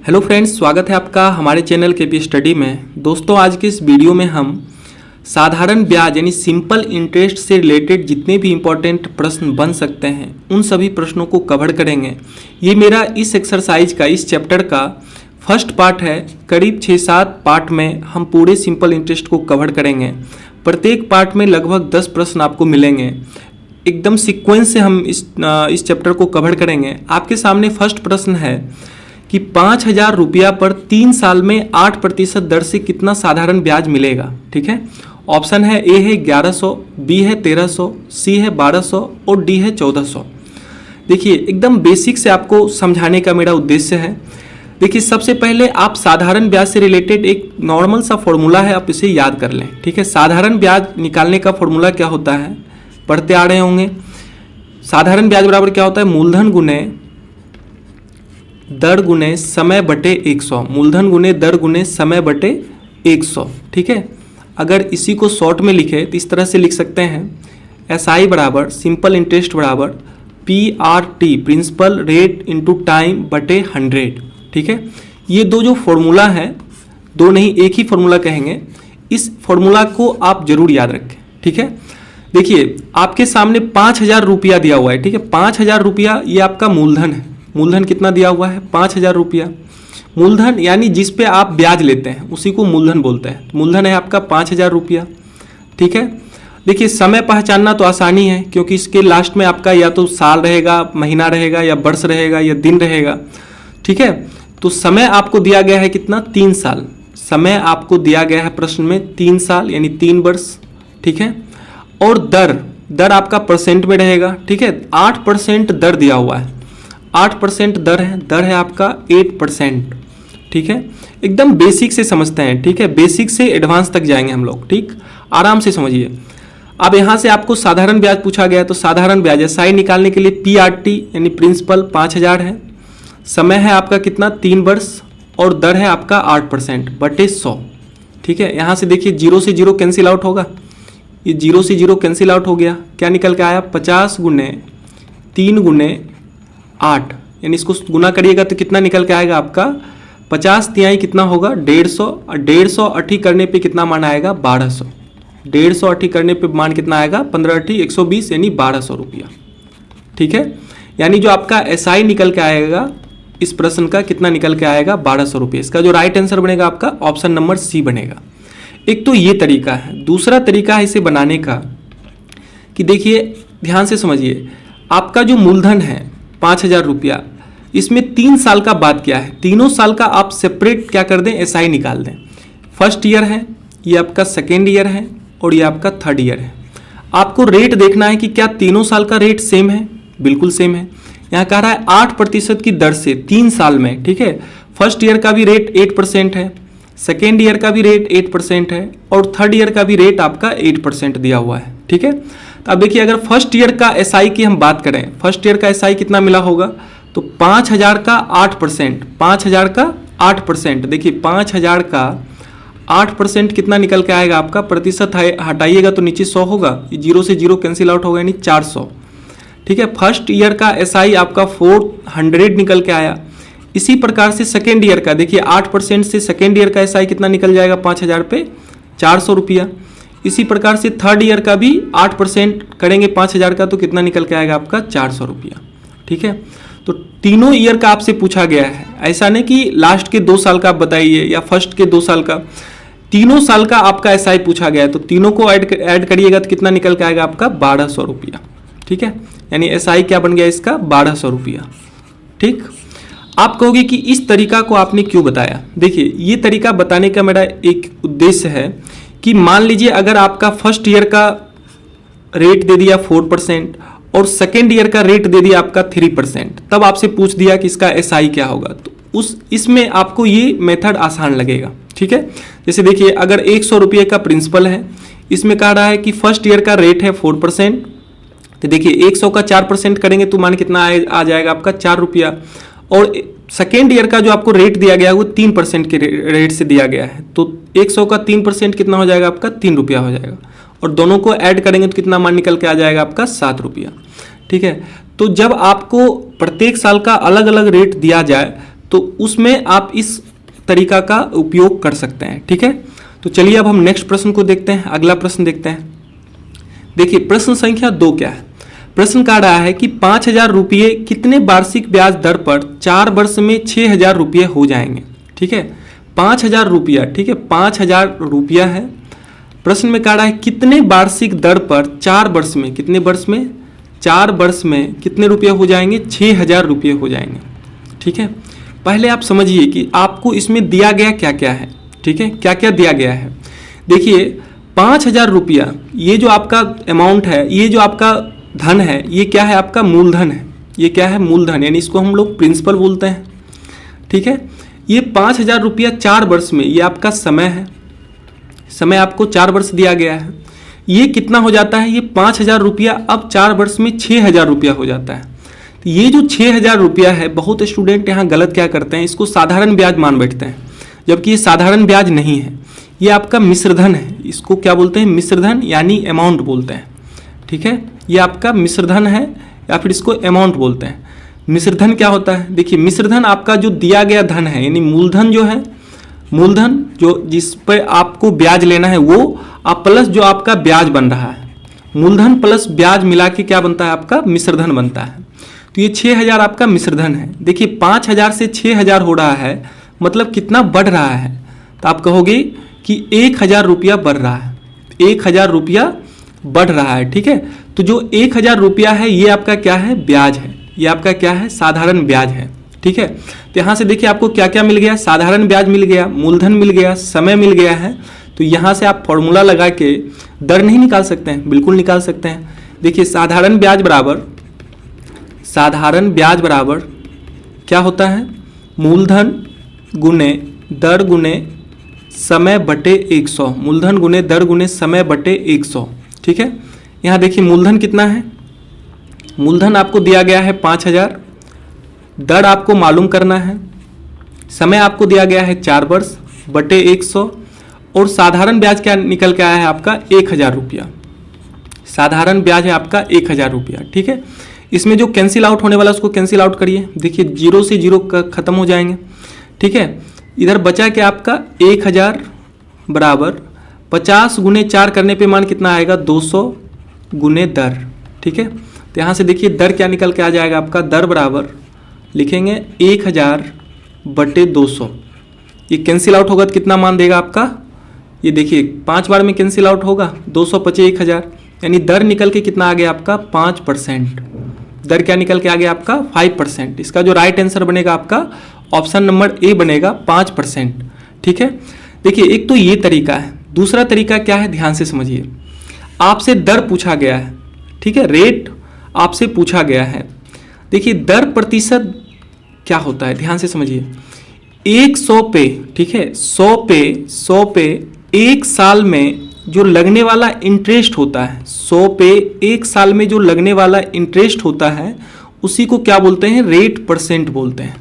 Hello friends, स्वागत है आपका हमारे चैनल केपी स्टडी में। दोस्तों, आज के इस वीडियो में हम साधारण ब्याज यानी सिंपल इंटरेस्ट से रिलेटेड जितने भी इम्पोर्टेंट प्रश्न बन सकते हैं उन सभी प्रश्नों को कवर करेंगे। ये मेरा इस एक्सरसाइज का, इस चैप्टर का फर्स्ट पार्ट है। करीब 6-7 पार्ट में हम पूरे सिंपल इंटरेस्ट को कवर करेंगे। प्रत्येक पार्ट में लगभग 10 प्रश्न आपको मिलेंगे। एकदम सीक्वेंस से हम इस चैप्टर को कवर करेंगे। आपके सामने फर्स्ट प्रश्न है कि 5,000 रुपया पर 3 साल में 8% दर से कितना साधारण ब्याज मिलेगा। ठीक है, ऑप्शन है ए है 1100, बी है 1300, सी है 1200 और डी है 1400। देखिए, एकदम बेसिक से आपको समझाने का मेरा उद्देश्य है। देखिए, सबसे पहले आप साधारण ब्याज से रिलेटेड एक नॉर्मल सा फॉर्मूला है, आप इसे याद कर लें। ठीक है, साधारण ब्याज निकालने का फॉर्मूला क्या होता है, पढ़ते आ रहे होंगे। साधारण ब्याज बराबर क्या होता है, मूलधन गुने दर गुने समय बटे 100। मूलधन गुने दर गुने समय बटे 100। ठीक है, अगर इसी को शॉर्ट में लिखे तो इस तरह से लिख सकते हैं, SI बराबर सिंपल इंटरेस्ट बराबर PRT principal rate into time बटे 100। ठीक है, ये दो जो फॉर्मूला है, दो नहीं एक ही फॉर्मूला कहेंगे, इस फॉर्मूला को आप जरूर याद रखें। ठीक है, देखिए आपके सामने 5,000 रुपया दिया हुआ है। ठीक है, 5,000 रुपया ये आपका मूलधन है। मूलधन कितना दिया हुआ है, 5,000 रुपया। मूलधन यानी जिस पे आप ब्याज लेते हैं उसी को मूलधन बोलते हैं। मूलधन है आपका 5,000 रुपया। ठीक है, देखिए समय पहचानना तो आसानी है, क्योंकि इसके लास्ट में आपका या तो साल रहेगा, महीना रहेगा, या वर्ष रहेगा, या दिन रहेगा। ठीक है, तो समय आपको दिया गया है कितना, 3 साल। समय आपको दिया गया है प्रश्न में 3 साल यानी 3 वर्ष। ठीक है, और दर आपका परसेंट में रहेगा। ठीक है, 8% दर दिया हुआ है। 8% दर है आपका 8%। ठीक है, एकदम बेसिक से समझते हैं। ठीक है, बेसिक से एडवांस तक जाएंगे हम लोग। ठीक, आराम से समझिए। अब यहाँ से आपको साधारण ब्याज पूछा गया है, तो साधारण ब्याज SI निकालने के लिए PRT यानी प्रिंसिपल 5,000 है। समय है आपका कितना, 3 वर्ष, और दर है आपका 8% बटे 100। ठीक है, यहाँ से देखिए 0 से 0 कैंसिल आउट होगा। ये 0 से 0 कैंसिल आउट हो गया। क्या निकल के आया, 50 गुने 3 गुने 8, यानी इसको गुना करिएगा तो कितना निकल के आएगा आपका, 50 तिहाई कितना होगा, 150। और 150 अठी करने पे कितना मान आएगा, 1200। 150 अठी करने पे मान कितना आएगा, 15 अठी 120 यानी 1200 रुपया। ठीक है, यानी जो आपका SI निकल के आएगा इस प्रश्न का, कितना निकल के आएगा, 1200 रुपये। इसका जो राइट आंसर बनेगा आपका ऑप्शन नंबर सी बनेगा। एक तो ये तरीका है। दूसरा तरीका है इसे बनाने का कि देखिए ध्यान से समझिए, आपका जो मूलधन है 5,000 रुपया, इसमें 3 साल का बात क्या है, तीनों साल का आप सेपरेट क्या कर दें, SI निकाल दें। फर्स्ट ईयर है, ये आपका सेकेंड ईयर है, और ये आपका थर्ड ईयर है। आपको रेट देखना है कि क्या तीनों साल का रेट सेम है, बिल्कुल सेम है। यहाँ कह रहा है 8% की दर से 3 साल में। ठीक है, फर्स्ट ईयर का भी रेट 8% है, सेकेंड ईयर का भी रेट 8% है, और थर्ड ईयर का भी रेट आपका 8% दिया हुआ है। ठीक है, तो अब देखिए अगर फर्स्ट ईयर का SI की हम बात करें, फर्स्ट ईयर का SI कितना मिला होगा, तो 5,000 का 8%, 5,000 का 8%। देखिए 5,000 का 8% कितना निकल के आएगा आपका, प्रतिशत हटाइएगा तो नीचे 100 होगा, 0 से 0 कैंसिल आउट होगा यानी 400। ठीक है, फर्स्ट ईयर का SI आपका 400 निकल के आया। इसी प्रकार से सेकेंड ईयर का देखिए 8% से सेकेंड ईयर का SI कितना निकल जाएगा, 5,000 पे 400 रुपया। इसी प्रकार से थर्ड ईयर का भी 8% करेंगे 5,000 का, तो कितना निकल के आएगा आपका, 400 रुपया। ठीक है, तो तीनों ईयर का आपसे पूछा गया है। ऐसा नहीं कि लास्ट के 2 साल का आप बताइए या फर्स्ट के 2 साल का, तीनों साल का आपका SI पूछा गया है। तो तीनों को ऐड करिएगा तो कितना निकल के आएगा आपका, 1200 रुपया। ठीक है, यानी SI क्या बन गया इसका, 1200 रुपया। ठीक, आप कहोगे कि इस तरीका को आपने क्यों बताया। देखिए, ये तरीका बताने का मेरा एक उद्देश्य है कि मान लीजिए अगर आपका फर्स्ट ईयर का रेट दे दिया 4% और सेकेंड ईयर का रेट दे दिया आपका 3%, तब आपसे पूछ दिया कि इसका SI क्या होगा, तो इसमें आपको ये मेथड आसान लगेगा। ठीक है, जैसे देखिए अगर 100 रुपये का प्रिंसिपल है, इसमें कह रहा है कि फर्स्ट ईयर का रेट है 4%, तो देखिए 100 का 4% करेंगे तो मान कितना आ जाएगा आपका, 4 रुपया। और सेकेंड ईयर का जो आपको रेट दिया गया है वो 3% के रेट से दिया गया है, तो 100 का 3% कितना हो जाएगा आपका, 3 रुपया हो जाएगा। और दोनों को ऐड करेंगे तो कितना मान निकल के आ जाएगा आपका, 7 रुपया। ठीक है, तो जब आपको प्रत्येक साल का अलग अलग रेट दिया जाए तो उसमें आप इस तरीका का उपयोग कर सकते हैं। ठीक है, तो चलिए अब हम नेक्स्ट प्रश्न को देखते हैं। अगला प्रश्न देखते हैं। देखिए प्रश्न संख्या 2 क्या है। प्रश्न कह रहा है कि 5,000 रुपये कितने वार्षिक ब्याज दर पर 4 वर्ष में 6,000 रुपये हो जाएंगे। ठीक है, 5,000 रुपया, ठीक है 5,000 रुपया है। प्रश्न में कह रहा है कितने वार्षिक दर पर 4 वर्ष में, कितने वर्ष में, 4 वर्ष में कितने रुपये हो जाएंगे, 6,000 रुपये हो जाएंगे। ठीक है, पहले आप समझिए कि आपको इसमें दिया गया क्या क्या है। ठीक है, क्या क्या दिया गया है। देखिए 5,000 रुपया, ये जो आपका अमाउंट है, ये जो आपका धन है, ये क्या है, आपका मूलधन है। ये क्या है, मूलधन, यानी इसको हम लोग प्रिंसिपल बोलते हैं। ठीक है, ये 5,000 रुपया 4 वर्ष में, ये आपका समय है। समय आपको 4 वर्ष दिया गया है। ये कितना हो जाता है, ये 5,000 रुपया अब 4 वर्ष में 6,000 रुपया हो जाता है। तो ये जो 6,000 रुपया है, बहुत स्टूडेंट यहाँ गलत क्या करते हैं, इसको साधारण ब्याज मान बैठते हैं, जबकि ये साधारण ब्याज नहीं है, ये आपका मिश्रधन है। इसको क्या बोलते हैं, मिश्रधन, यानी अमाउंट बोलते हैं। ठीक है, ये आपका मिश्रधन है या फिर इसको अमाउंट बोलते हैं। मिश्रधन क्या होता है, देखिए मिश्रधन आपका जो दिया गया धन है, यानी मूलधन जो है, मूलधन जो जिस पर आपको ब्याज लेना है वो, आप प्लस जो आपका ब्याज बन रहा है, मूलधन प्लस ब्याज मिला के क्या बनता है, आपका मिश्रधन बनता है। तो ये 6,000 आपका मिश्रधन है। देखिए 5,000 से 6,000 हो रहा है, मतलब कितना बढ़ रहा है, तो आप कहोगे कि 1,000 रुपया बढ़ रहा है, 1,000 रुपया बढ़ रहा है। ठीक है, तो जो 1,000 रुपया है ये आपका क्या है, ब्याज है, ये आपका क्या है, साधारण ब्याज है। ठीक है, तो यहाँ से देखिए आपको क्या क्या मिल गया, साधारण ब्याज मिल गया, मूलधन मिल गया, समय मिल गया है। तो यहाँ से आप फॉर्मूला लगा के दर नहीं निकाल सकते हैं, बिल्कुल निकाल सकते हैं। देखिए साधारण ब्याज बराबर क्या होता है, मूलधन गुने दर गुने समय बटे 100, मूलधन गुने दर गुने समय बटे 100। ठीक है, यहाँ देखिए मूलधन कितना है, मूलधन आपको दिया गया है 5,000, दर आपको मालूम करना है, समय आपको दिया गया है 4 वर्ष बटे 100, और साधारण ब्याज क्या निकल के आया है आपका 1,000 रुपया। साधारण ब्याज है आपका 1,000 रुपया। ठीक है, इसमें जो कैंसिल आउट होने वाला उसको कैंसिल आउट करिए। देखिए 0 से 0 खत्म हो जाएंगे। ठीक है, इधर बचा क्या आपका 1,000 बराबर 50 गुने 4 करने पे मान कितना आएगा, 200 गुने दर। ठीक है, तो यहाँ से देखिए दर क्या निकल के आ जाएगा आपका, दर बराबर लिखेंगे 1,000 बटे 200। ये कैंसिल आउट होगा तो कितना मान देगा आपका, ये देखिए 5 बार में कैंसिल आउट होगा, 200 पचे 1,000, यानी दर निकल के कितना आ गया आपका 5%। दर क्या निकल के आ गया आपका 5%। इसका जो राइट आंसर बनेगा आपका ऑप्शन नंबर ए बनेगा 5%। ठीक है, देखिए एक तो ये तरीका है। दूसरा तरीका क्या है, ध्यान से समझिए। आपसे दर पूछा गया है, ठीक है, रेट आपसे पूछा गया है। देखिए दर प्रतिशत क्या होता है, ध्यान से समझिए। 100 पे, ठीक है, 100 पे 1 साल में जो लगने वाला इंटरेस्ट होता है, 100 पे 1 साल में जो लगने वाला इंटरेस्ट होता है उसी को क्या बोलते हैं, रेट परसेंट बोलते हैं।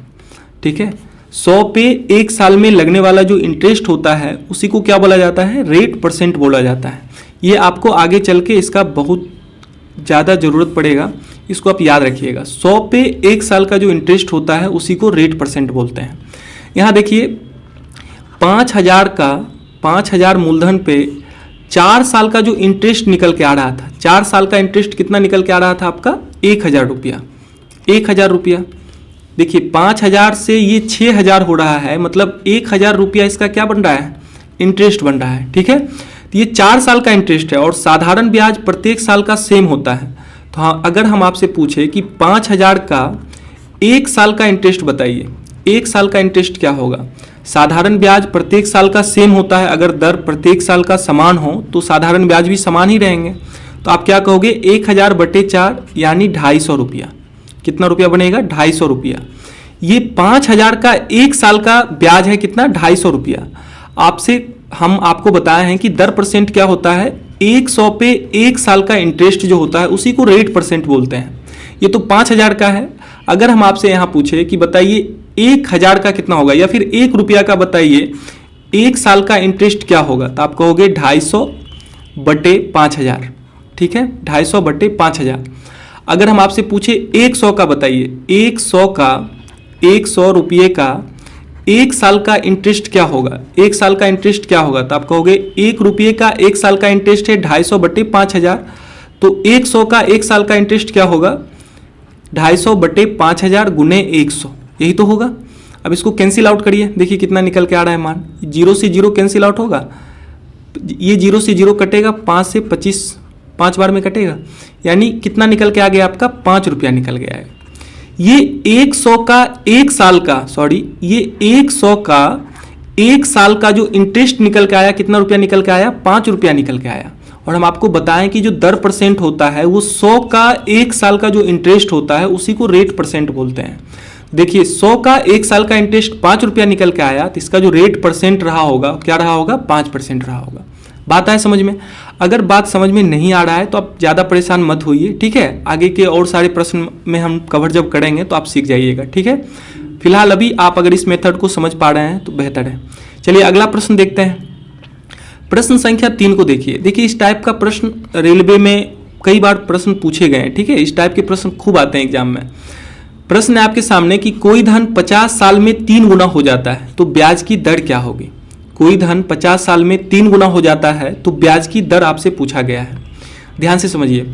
ठीक है, 100 पे 1 साल में लगने वाला जो इंटरेस्ट होता है उसी को क्या बोला जाता है, रेट परसेंट बोला जाता है। ये आपको आगे चल के इसका बहुत ज़्यादा ज़रूरत पड़ेगा, इसको आप याद रखिएगा। 100 पे 1 साल का जो इंटरेस्ट होता है उसी को रेट परसेंट बोलते हैं। यहाँ देखिए 5,000 मूलधन पे 4 साल का जो इंटरेस्ट निकल के आ रहा था, 4 साल का इंटरेस्ट कितना निकल के आ रहा था आपका 1,000 रुपया। 1,000 रुपया, देखिए 5,000 से ये 6,000 हो रहा है, मतलब 1,000 रुपया इसका क्या बन रहा है, इंटरेस्ट बन रहा है। ठीक है, तो ये 4 साल का इंटरेस्ट है और साधारण ब्याज प्रत्येक साल का सेम होता है। तो हाँ, अगर हम आपसे पूछे कि 5,000 का 1 साल का इंटरेस्ट बताइए, 1 साल का इंटरेस्ट क्या होगा। साधारण ब्याज प्रत्येक साल का सेम होता है, अगर दर प्रत्येक साल का समान हो तो साधारण ब्याज भी समान ही रहेंगे। तो आप क्या कहोगे, 1,000 बटे 4 यानी 250 रुपया। कितना रुपया बनेगा, 250 रुपया। ये 5,000 का 1 साल का ब्याज है कितना, 250 रुपया। हम आपको बताए हैं कि दर परसेंट क्या होता है, 100 पे 1 साल का इंटरेस्ट जो होता है उसी को रेट परसेंट बोलते हैं। ये तो 5,000 का है। अगर हम आपसे यहाँ पूछे कि बताइए 1,000 का कितना होगा, या फिर 1 रुपया का बताइए 1 साल का इंटरेस्ट क्या होगा, तो आप कहोगे 250 बटे 5,000। ठीक है, 250 बटे 5,000। अगर हम आपसे पूछे 100 का बताइए, 100 का 100 रुपये का 1 साल का इंटरेस्ट क्या होगा? 1 साल का इंटरेस्ट क्या होगा? तो आप कहोगे 1 रुपये का 1 साल का इंटरेस्ट है 250 बटे 5000, तो 100 का 1 साल का इंटरेस्ट क्या होगा? 250 बटे 5000 गुने 100, यही तो होगा। अब इसको कैंसिल आउट करिए, देखिए कितना निकल के आ रहा है मान। 0 से 0 कैंसिल आउट होगा, ये 0 से 0 कटेगा, 5 से 25 5 बार में कटेगा, यानी कितना निकल के आ गया आपका? 5 रुपया निकल गया है। ये 100 का 1 साल का, सॉरी, ये 100 का 1 साल का जो इंटरेस्ट निकल के आया, कितना रुपया निकल के आया? 5 रुपया निकल के आया। और हम आपको बताएं कि जो दर परसेंट होता है वो 100 का 1 साल का जो इंटरेस्ट होता है उसी को रेट परसेंट बोलते हैं। देखिए 100 का 1 साल का इंटरेस्ट 5 रुपया निकल के आया, तो इसका जो रेट परसेंट रहा होगा क्या रहा होगा? 5% रहा होगा। बात आए समझ में? अगर बात समझ में नहीं आ रहा है तो आप ज़्यादा परेशान मत होइए, ठीक है। आगे के और सारे प्रश्न में हम कवर जब करेंगे तो आप सीख जाइएगा, ठीक है। फिलहाल अभी आप अगर इस मेथड को समझ पा रहे हैं तो बेहतर है। चलिए अगला प्रश्न देखते हैं। प्रश्न संख्या 3 को देखिए। देखिए इस टाइप का प्रश्न रेलवे में कई बार प्रश्न पूछे गए हैं, ठीक है। इस टाइप के प्रश्न खूब आते हैं एग्जाम में। प्रश्न है आपके सामने कि कोई धन 50 साल में 3 गुना हो जाता है तो ब्याज की दर क्या होगी? कोई धन 50 साल में 3 गुना हो जाता है तो ब्याज की दर आपसे पूछा गया है। ध्यान से समझिए,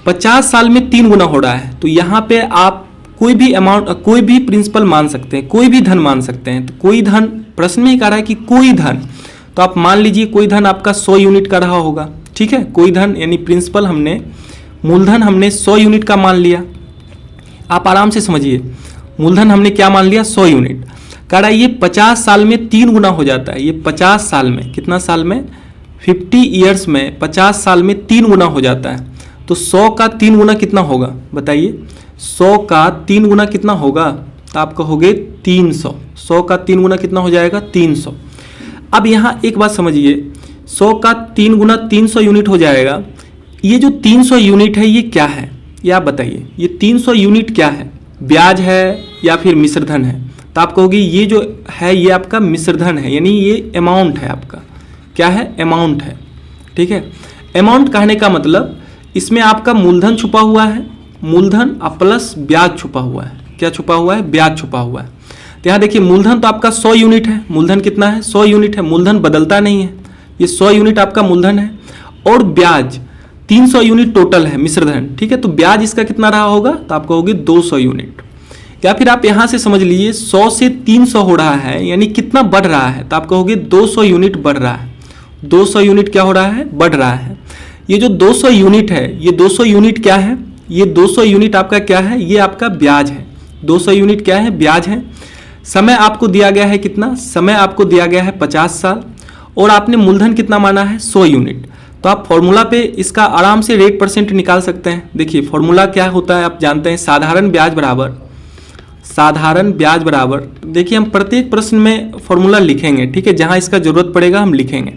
50 साल में 3 गुना हो रहा है तो यहाँ पे आप कोई भी अमाउंट, कोई भी प्रिंसिपल मान सकते हैं, कोई भी धन मान सकते हैं। तो कोई धन, प्रश्न में ही कह रहा है कि कोई धन, तो आप मान लीजिए कोई धन आपका 100 यूनिट का रहा होगा, ठीक है। कोई धन यानी प्रिंसिपल हमने, मूलधन हमने 100 यूनिट का मान लिया। आप आराम से समझिए, मूलधन हमने क्या मान लिया? 100 यूनिट। कह रहा है ये 50 साल में 3 गुना हो जाता है। ये 50 साल में, कितना साल में? 50 ईयर्स में 50 साल में 3 गुना हो जाता है। तो 100 का 3 गुना कितना होगा बताइए? 100 का 3 गुना कितना होगा? तो आप कहोगे 300। 100 का 3 गुना कितना हो जाएगा? 300। अब यहाँ एक बात समझिए, 100 का 3 गुना 300 यूनिट हो जाएगा। ये जो 300 यूनिट है ये क्या है? ये आप बताइए, ये 300 यूनिट क्या है? ब्याज है या फिर मिश्रधन है? तो आप कहोगे ये जो है ये आपका मिश्रधन है, यानी ये अमाउंट है आपका। क्या है? अमाउंट है, ठीक है। अमाउंट कहने का मतलब इसमें आपका मूलधन छुपा हुआ है, मूलधन प्लस ब्याज छुपा हुआ है। क्या छुपा हुआ है? ब्याज छुपा हुआ है। तो यहाँ देखिए मूलधन तो आपका 100 यूनिट है। मूलधन कितना है? 100 यूनिट है। मूलधन बदलता नहीं है, ये 100 यूनिट आपका मूलधन है। और ब्याज 300 यूनिट टोटल है मिश्रधन, ठीक है। तो ब्याज इसका कितना रहा होगा? तो आप कहोगे 200 यूनिट। या फिर आप यहाँ से समझ लीजिए 100 से 300 हो रहा है, यानी कितना बढ़ रहा है? तो आप कहोगे 200 यूनिट बढ़ रहा है। 200 यूनिट क्या हो रहा है? बढ़ रहा है। ये जो 200 यूनिट है, ये 200 यूनिट क्या है? ये 200 यूनिट आपका क्या है? ये आपका ब्याज है। 200 यूनिट क्या है? ब्याज है। समय आपको दिया गया है कितना? समय आपको दिया गया है 50 साल, और आपने मूलधन कितना माना है? 100 यूनिट। तो आप फॉर्मूला पे इसका आराम से रेट परसेंट निकाल सकते हैं। देखिए फॉर्मूला क्या होता है आप जानते हैं, साधारण ब्याज बराबर, देखिए हम प्रत्येक प्रश्न में फॉर्मूला लिखेंगे, ठीक है। जहां इसका जरूरत पड़ेगा हम लिखेंगे,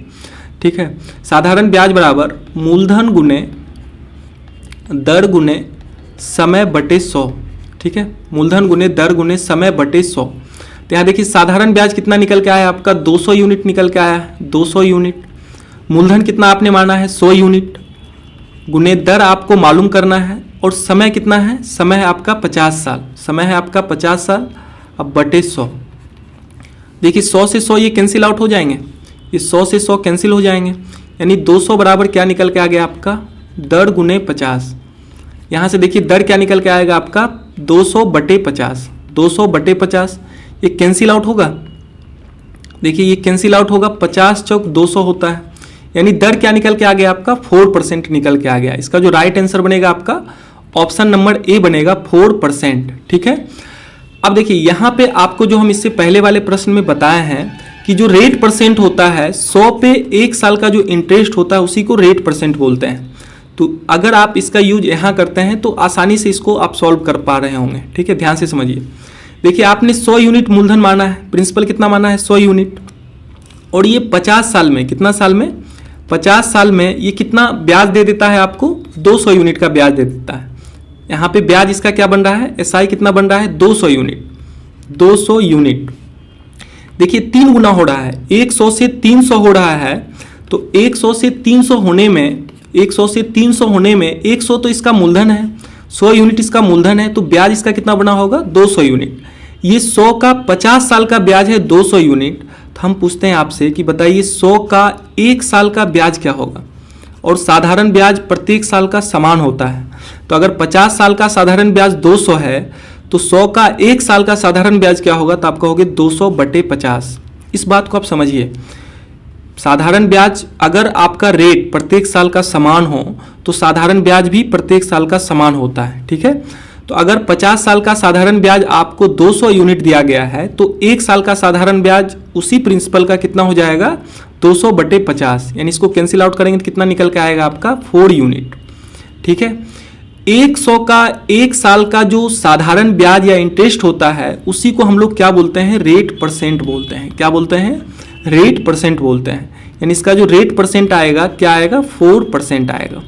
ठीक है। साधारण ब्याज बराबर मूलधन गुने दर गुने समय बटे 100, ठीक है। मूलधन गुने दर गुने समय बटे 100। तो यहाँ देखिए साधारण ब्याज कितना निकल के आया आपका? 200 यूनिट निकल के आया है। 200 यूनिट। मूलधन कितना आपने माना है? 100 यूनिट। गुने दर आपको मालूम करना है, और समय कितना है? समय है आपका 50 साल। समय है आपका 50 साल। अब बटे 100। देखिए 100 से 100 ये कैंसिल आउट हो जाएंगे, ये 100 से 100 कैंसिल हो जाएंगे, यानी 200 बराबर क्या निकल के आ गया आपका? दर गुने 50। यहाँ से देखिए दर क्या निकल के आएगा आपका? 200 बटे 50। 200 बटे 50 ये कैंसिल आउट होगा। देखिए ये कैंसिल आउट होगा, 50 चौक 200 होता है, यानी दर क्या निकल के आ गया आपका? 4% निकल के आ गया। इसका जो राइट आंसर बनेगा आपका ऑप्शन नंबर ए बनेगा, 4%, ठीक है। अब देखिए यहाँ पे आपको जो हम इससे पहले वाले प्रश्न में बताए हैं कि जो रेट परसेंट होता है 100 पे 1 साल का जो इंटरेस्ट होता है उसी को रेट परसेंट बोलते हैं। तो अगर आप इसका यूज यहाँ करते हैं तो आसानी से इसको आप सॉल्व कर पा रहे होंगे, ठीक है। ध्यान से समझिए। देखिए आपने 100 यूनिट मूलधन माना है, प्रिंसिपल कितना माना है? 100 यूनिट। और ये 50 साल में, कितना साल में? 50 साल में ये कितना ब्याज दे देता है आपको? 200 यूनिट का ब्याज दे देता है। यहाँ पे ब्याज इसका क्या बन रहा है? एसआई कितना बन रहा है? 200 यूनिट। 200 यूनिट। देखिए 3 गुना हो रहा है, 100 से 300 हो रहा है। तो 100 से 300 होने में, 100 से 300 होने में 100 तो इसका मूलधन है, 100 यूनिट इसका मूलधन है, तो ब्याज इसका कितना बना होगा? 200 यूनिट। ये 100 का 50 साल का ब्याज है 200 यूनिट, तो हम पूछते हैं आपसे कि बताइए 100 का 1 साल का ब्याज क्या होगा। और साधारण ब्याज प्रत्येक साल का समान होता है, तो अगर 50 साल का साधारण ब्याज 200 है तो 100 का 1 साल का साधारण ब्याज क्या होगा, तो आप कहोगे 200/50। इस बात को आप समझिए, साधारण ब्याज अगर आपका रेट प्रत्येक साल का समान हो तो साधारण ब्याज भी प्रत्येक साल का समान होता है, ठीक है। तो अगर 50 साल का साधारण ब्याज आपको 200 यूनिट दिया गया है तो 1 साल का साधारण ब्याज उसी प्रिंसिपल का कितना हो जाएगा, 200/50, यानी इसको कैंसिल आउट करेंगे तो कितना निकल के आएगा आपका 4 यूनिट, ठीक है। 100 का 1 साल का जो साधारण ब्याज या इंटरेस्ट होता है उसी को हम लोग क्या बोलते हैं, रेट परसेंट बोलते हैं। क्या बोलते हैं, रेट परसेंट बोलते हैं। यानी इसका जो रेट परसेंट आएगा क्या आएगा, 4% आएगा।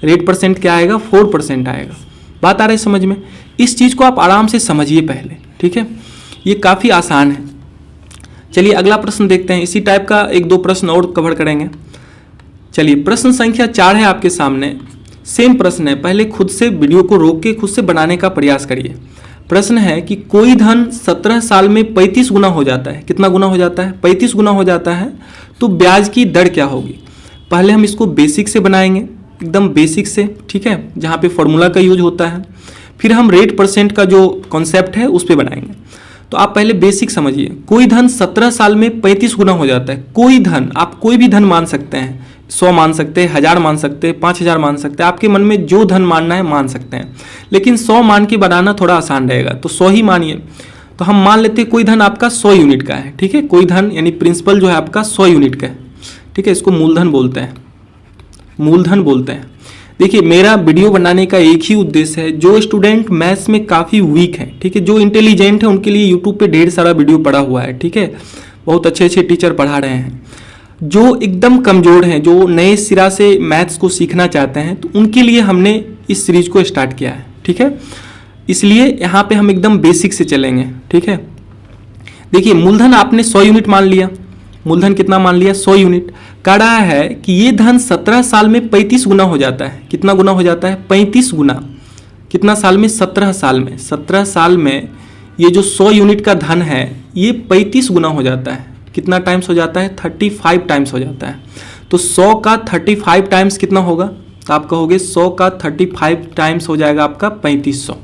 रेट परसेंट क्या आएगा, 4% आएगा। बात आ रही है समझ में। इस चीज़ को आप आराम से समझिए पहले, ठीक है, ये काफ़ी आसान है। चलिए अगला प्रश्न देखते हैं, इसी टाइप का 1-2 प्रश्न और कवर करेंगे। चलिए प्रश्न संख्या 4 है आपके सामने, सेम प्रश्न है। पहले खुद से वीडियो को रोक के खुद से बनाने का प्रयास करिए। प्रश्न है कि कोई धन 17 साल में 35 गुना हो जाता है। कितना गुना हो जाता है, 35 गुना हो जाता है, तो ब्याज की दर क्या होगी। पहले हम इसको बेसिक से बनाएंगे, एकदम बेसिक से, ठीक है, जहाँ पे फॉर्मूला का यूज होता है। फिर हम रेट परसेंट का जो कॉन्सेप्ट है उस पर बनाएंगे। तो आप पहले बेसिक समझिए। कोई धन 17 साल में 35 गुना हो जाता है। कोई धन, आप कोई भी धन मान सकते हैं, 100 मान सकते हैं, 1000 मान सकते हैं, 5000 मान सकते हैं, आपके मन में जो धन मानना है मान सकते हैं, लेकिन 100 मान के बनाना थोड़ा आसान रहेगा, तो 100 ही मानिए। तो हम मान लेते हैं कोई धन आपका 100 यूनिट का है, ठीक है। कोई धन यानी प्रिंसिपल जो है आपका 100 यूनिट का है, ठीक है। इसको मूलधन बोलते हैं, मूलधन बोलते हैं। देखिए मेरा वीडियो बनाने का एक ही उद्देश्य है, जो स्टूडेंट मैथ्स में काफ़ी वीक है, ठीक है, जो इंटेलिजेंट है उनके लिए यूट्यूब पे ढेर सारा वीडियो पड़ा हुआ है, ठीक है, बहुत अच्छे अच्छे टीचर पढ़ा रहे हैं। जो एकदम कमज़ोर हैं, जो नए सिरा से मैथ्स को सीखना चाहते हैं, तो उनके लिए हमने इस सीरीज को स्टार्ट किया है, ठीक है। इसलिए यहाँ पे हम एकदम बेसिक से चलेंगे, ठीक है। देखिए मूलधन आपने 100 यूनिट मान लिया। मूलधन कितना मान लिया, 100 यूनिट। कह रहा है कि ये धन 17 साल में 35 गुना हो जाता है। कितना गुना हो जाता है, 35 गुना। कितना साल में, 17 साल में। 17 साल में ये जो 100 यूनिट का धन है ये 35 गुना हो जाता है। कितना टाइम्स हो जाता है, 35 टाइम्स हो जाता है। तो 100 का 35 टाइम्स कितना होगा, तो आप कहोगे 100 का 35 टाइम्स हो जाएगा आपका 3500,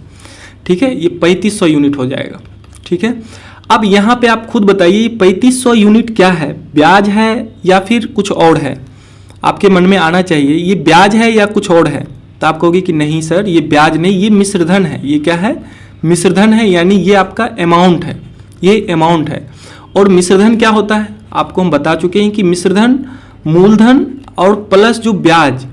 ठीक है। ये 3500 यूनिट हो जाएगा, ठीक है। अब यहाँ पे आप खुद बताइए 3500 यूनिट क्या है, ब्याज है या फिर कुछ और है। आपके मन में आना चाहिए ये ब्याज है या कुछ और है। तो आप कहोगे कि नहीं सर ये ब्याज नहीं, ये मिश्रधन है। ये क्या है, मिश्रधन है, यानी ये आपका अमाउंट है, ये अमाउंट है। और मिश्रधन क्या होता है, आपको हम बता चुके हैं कि मिश्रधन मूलधन और प्लस जो ब्याज,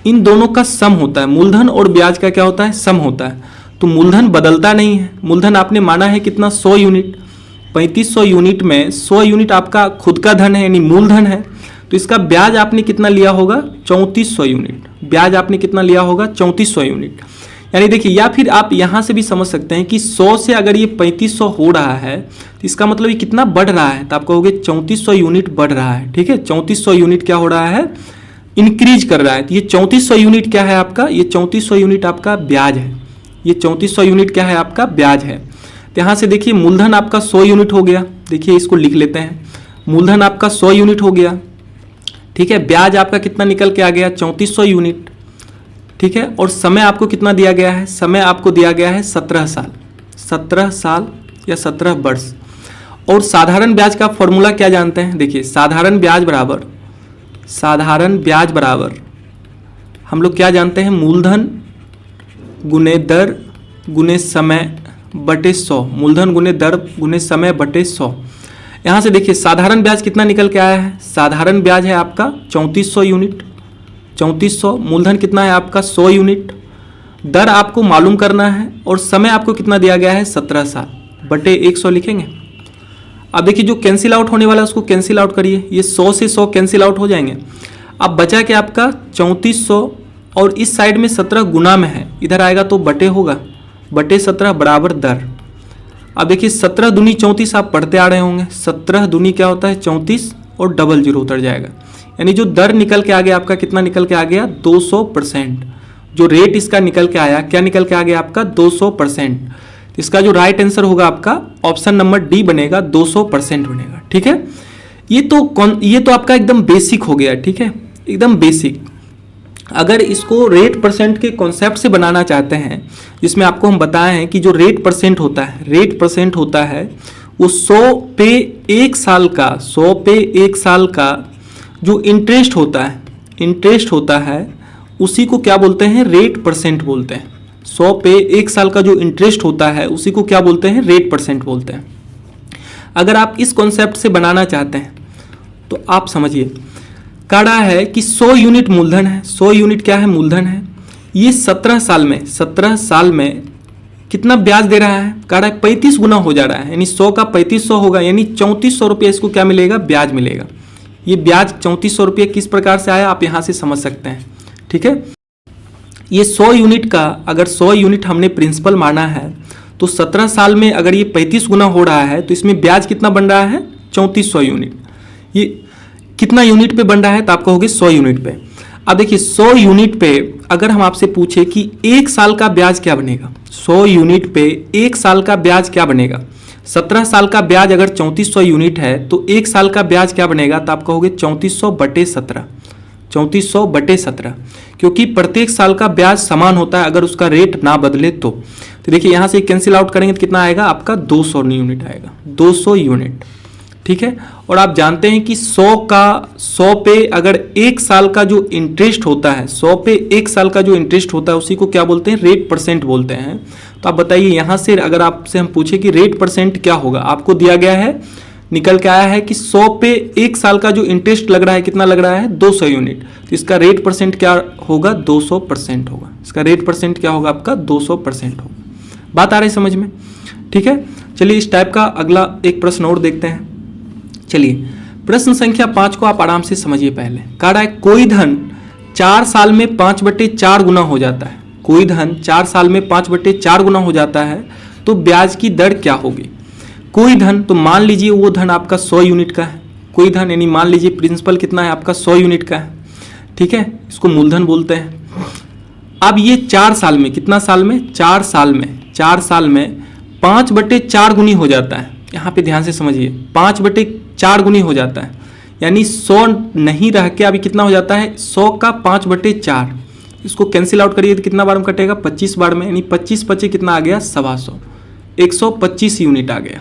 इन दोनों का सम होता है। मूलधन और ब्याज का क्या होता है, सम होता है। तो मूलधन बदलता नहीं है। मूलधन आपने माना है कितना, 100 यूनिट। 3500 यूनिट में 100 यूनिट आपका खुद का धन है यानी मूलधन है, तो इसका ब्याज आपने कितना लिया होगा, 3400 यूनिट। ब्याज आपने कितना लिया होगा, 3400 यूनिट। यानी देखिए, या फिर आप यहाँ से भी समझ सकते हैं कि 100 से अगर ये 3500 हो रहा है तो इसका मतलब ये कितना बढ़ रहा है, तो आप कहोगे 3400 यूनिट बढ़ रहा है, ठीक है। 3400 यूनिट क्या हो रहा है, इंक्रीज कर रहा है। तो ये 3400 यूनिट क्या है आपका, ये 3400 यूनिट आपका ब्याज है। ये 3400 यूनिट क्या है आपका, ब्याज है। तो यहाँ से देखिए मूलधन आपका 100 यूनिट हो गया। देखिए इसको लिख लेते हैं, मूलधन आपका 100 यूनिट हो गया, ठीक है। ब्याज आपका कितना निकल के आ गया, 3400 यूनिट, ठीक है। और समय आपको कितना दिया गया है, समय आपको दिया गया है 17 साल, 17 साल या 17 वर्ष। और साधारण ब्याज का फॉर्मूला क्या जानते हैं, देखिए साधारण ब्याज बराबर हम लोग क्या जानते हैं, मूलधन गुने दर गुने समय बटे 100। मूलधन गुने दर गुने समय बटे 100। यहाँ से देखिए साधारण ब्याज कितना निकल के आया है, साधारण ब्याज है आपका 3400 यूनिट। 3400, मूलधन कितना है आपका 100 यूनिट। दर आपको मालूम करना है और समय आपको कितना दिया गया है, 17 साल बटे 100 लिखेंगे। अब देखिए जो कैंसिल आउट होने वाला है उसको कैंसिल आउट करिए। ये 100 से 100 कैंसिल आउट हो जाएंगे। अब बचा क्या आपका 3400 और इस साइड में 17 गुना में है, इधर आएगा तो बटे होगा, बटे 17 बराबर दर। अब देखिए 17 दूनी 34 आप पढ़ते आ रहे होंगे। 17 दूनी क्या होता है 34 और डबल जीरो उतर जाएगा, यानी जो दर निकल के आ गया आपका कितना निकल के आ गया 200%। जो रेट इसका निकल के आया क्या निकल के आ गया आपका 200%। तो इसका जो राइट आंसर होगा आपका ऑप्शन नंबर डी बनेगा, 200% बनेगा। ठीक है, ये तो आपका एकदम बेसिक हो गया। ठीक है, एकदम बेसिक। अगर इसको रेट परसेंट के कॉन्सेप्ट से बनाना चाहते हैं, जिसमें आपको हम बताए हैं कि जो रेट परसेंट होता है वो 100 पे 1 साल का जो इंटरेस्ट होता है उसी को क्या बोलते हैं, रेट परसेंट बोलते हैं। 100 पे 1 साल का जो इंटरेस्ट होता है उसी को क्या बोलते हैं, रेट परसेंट बोलते हैं। अगर आप इस कॉन्सेप्ट से बनाना चाहते हैं तो आप समझिए, कड़ा है कि 100 यूनिट मूलधन है। 100 यूनिट क्या है, मूलधन है। ये 17 साल में कितना ब्याज दे रहा है, कड़ा 35 गुना हो जा रहा है, यानी 100 का 3500 होगा, यानी 3400 रुपये इसको क्या मिलेगा, ब्याज मिलेगा। ये ब्याज 3400 रुपये किस प्रकार से आया, आप यहाँ से समझ सकते हैं। ठीक है, ये 100 यूनिट का अगर 100 यूनिट हमने प्रिंसिपल माना है तो 17 साल में अगर ये 35 गुना हो रहा है तो इसमें ब्याज कितना बन रहा है, 3400 यूनिट। ये कितना यूनिट पे बन रहा है, तो आप कहोगे 100 यूनिट पे। अब देखिए 100 यूनिट पे अगर हम आपसे पूछे कि 1 साल का ब्याज क्या बनेगा, 100 यूनिट पे 1 साल का ब्याज क्या बनेगा, 17 साल का ब्याज अगर 3400 यूनिट है तो 1 साल का ब्याज क्या बनेगा, तो आप कहोगे 3400/17, 3400/17, क्योंकि प्रत्येक साल का ब्याज समान होता है अगर उसका रेट ना बदले तो देखिए यहाँ से कैंसिल आउट करेंगे तो कितना आएगा आपका, 200 यूनिट आएगा, 200 यूनिट। ठीक है, और आप जानते हैं कि 100 पे अगर 1 साल का जो इंटरेस्ट होता है, 100 पे 1 साल का जो इंटरेस्ट होता है उसी को क्या बोलते हैं, रेट परसेंट बोलते हैं। तो आप बताइए यहाँ से अगर आपसे हम पूछे कि रेट परसेंट क्या होगा, आपको दिया गया है, निकल के आया है कि 100 पे 1 साल का जो इंटरेस्ट लग रहा है कितना लग रहा है, 200 यूनिट। तो इसका रेट परसेंट क्या होगा, 200% होगा। इसका रेट परसेंट क्या होगा आपका, 200% होगा। बात आ रही समझ में। ठीक है, चलिए इस टाइप का अगला एक प्रश्न और देखते हैं। चलिए प्रश्न संख्या 5 को आप आराम से समझिए। पहले कह रहा है कोई धन 4 साल में 5/4 गुना हो जाता है। कोई धन 4 साल में 5/4 गुना हो जाता है तो ब्याज की दर क्या होगी। कोई धन, तो मान लीजिए वो धन आपका 100 यूनिट का है। कोई धन यानी मान लीजिए प्रिंसिपल कितना है आपका, 100 यूनिट का है। ठीक है, इसको मूलधन बोलते हैं। अब ये 4 साल में, कितना साल में, 4 साल में 5/4 गुनी हो जाता है। यहाँ पे ध्यान से समझिए, 5/4 गुनी हो जाता है, यानी 100 नहीं रह के अभी कितना हो जाता है, 100 का 5/4। इसको कैंसिल आउट करिए तो कितना बार में कटेगा, 25 बार में, यानी 25 कितना आ गया, 125, 125 यूनिट आ गया।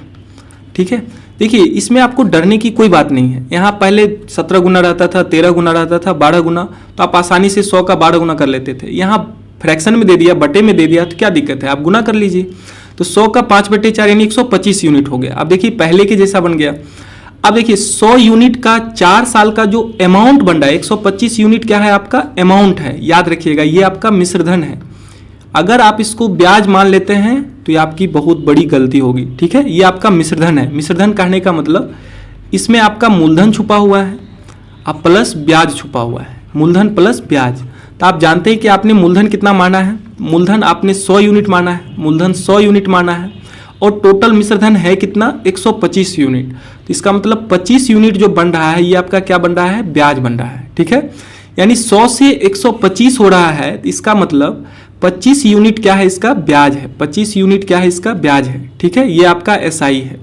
ठीक है, देखिए इसमें आपको डरने की कोई बात नहीं है। यहाँ पहले 17 गुना रहता था, 13 गुना रहता था, 12 गुना, तो आप आसानी से 100 का 12 गुना कर लेते थे। यहाँ फ्रैक्शन में दे दिया, बटे में दे दिया, तो क्या दिक्कत है, आप गुना कर लीजिए। तो 100 का 5/4 यानी 125 यूनिट हो गया। अब देखिए पहले के जैसा बन गया। अब देखिए 100 यूनिट का 4 साल का जो अमाउंट बन रहा है, 125 यूनिट क्या है आपका, अमाउंट है। याद रखिएगा ये आपका मिश्रधन है। अगर आप इसको ब्याज मान लेते हैं तो ये आपकी बहुत बड़ी गलती होगी। ठीक है, ये आपका मिश्रधन है। मिश्रधन कहने का मतलब इसमें आपका मूलधन छुपा हुआ है अब प्लस ब्याज छुपा हुआ है, मूलधन प्लस ब्याज। तो आप जानते हैं कि आपने मूलधन कितना माना है, मूलधन आपने 100 यूनिट माना है, मूलधन 100 यूनिट माना है, और टोटल मिश्रधन है कितना, 125 यूनिट। तो इसका मतलब 25 यूनिट जो बन रहा है ये आपका क्या बन रहा है, ब्याज बन रहा है। ठीक है, यानी 100 से 125 हो रहा है, तो इसका मतलब 25 यूनिट क्या है, इसका ब्याज है। 25 यूनिट क्या है, इसका ब्याज है। ठीक है, ये आपका एसआई है।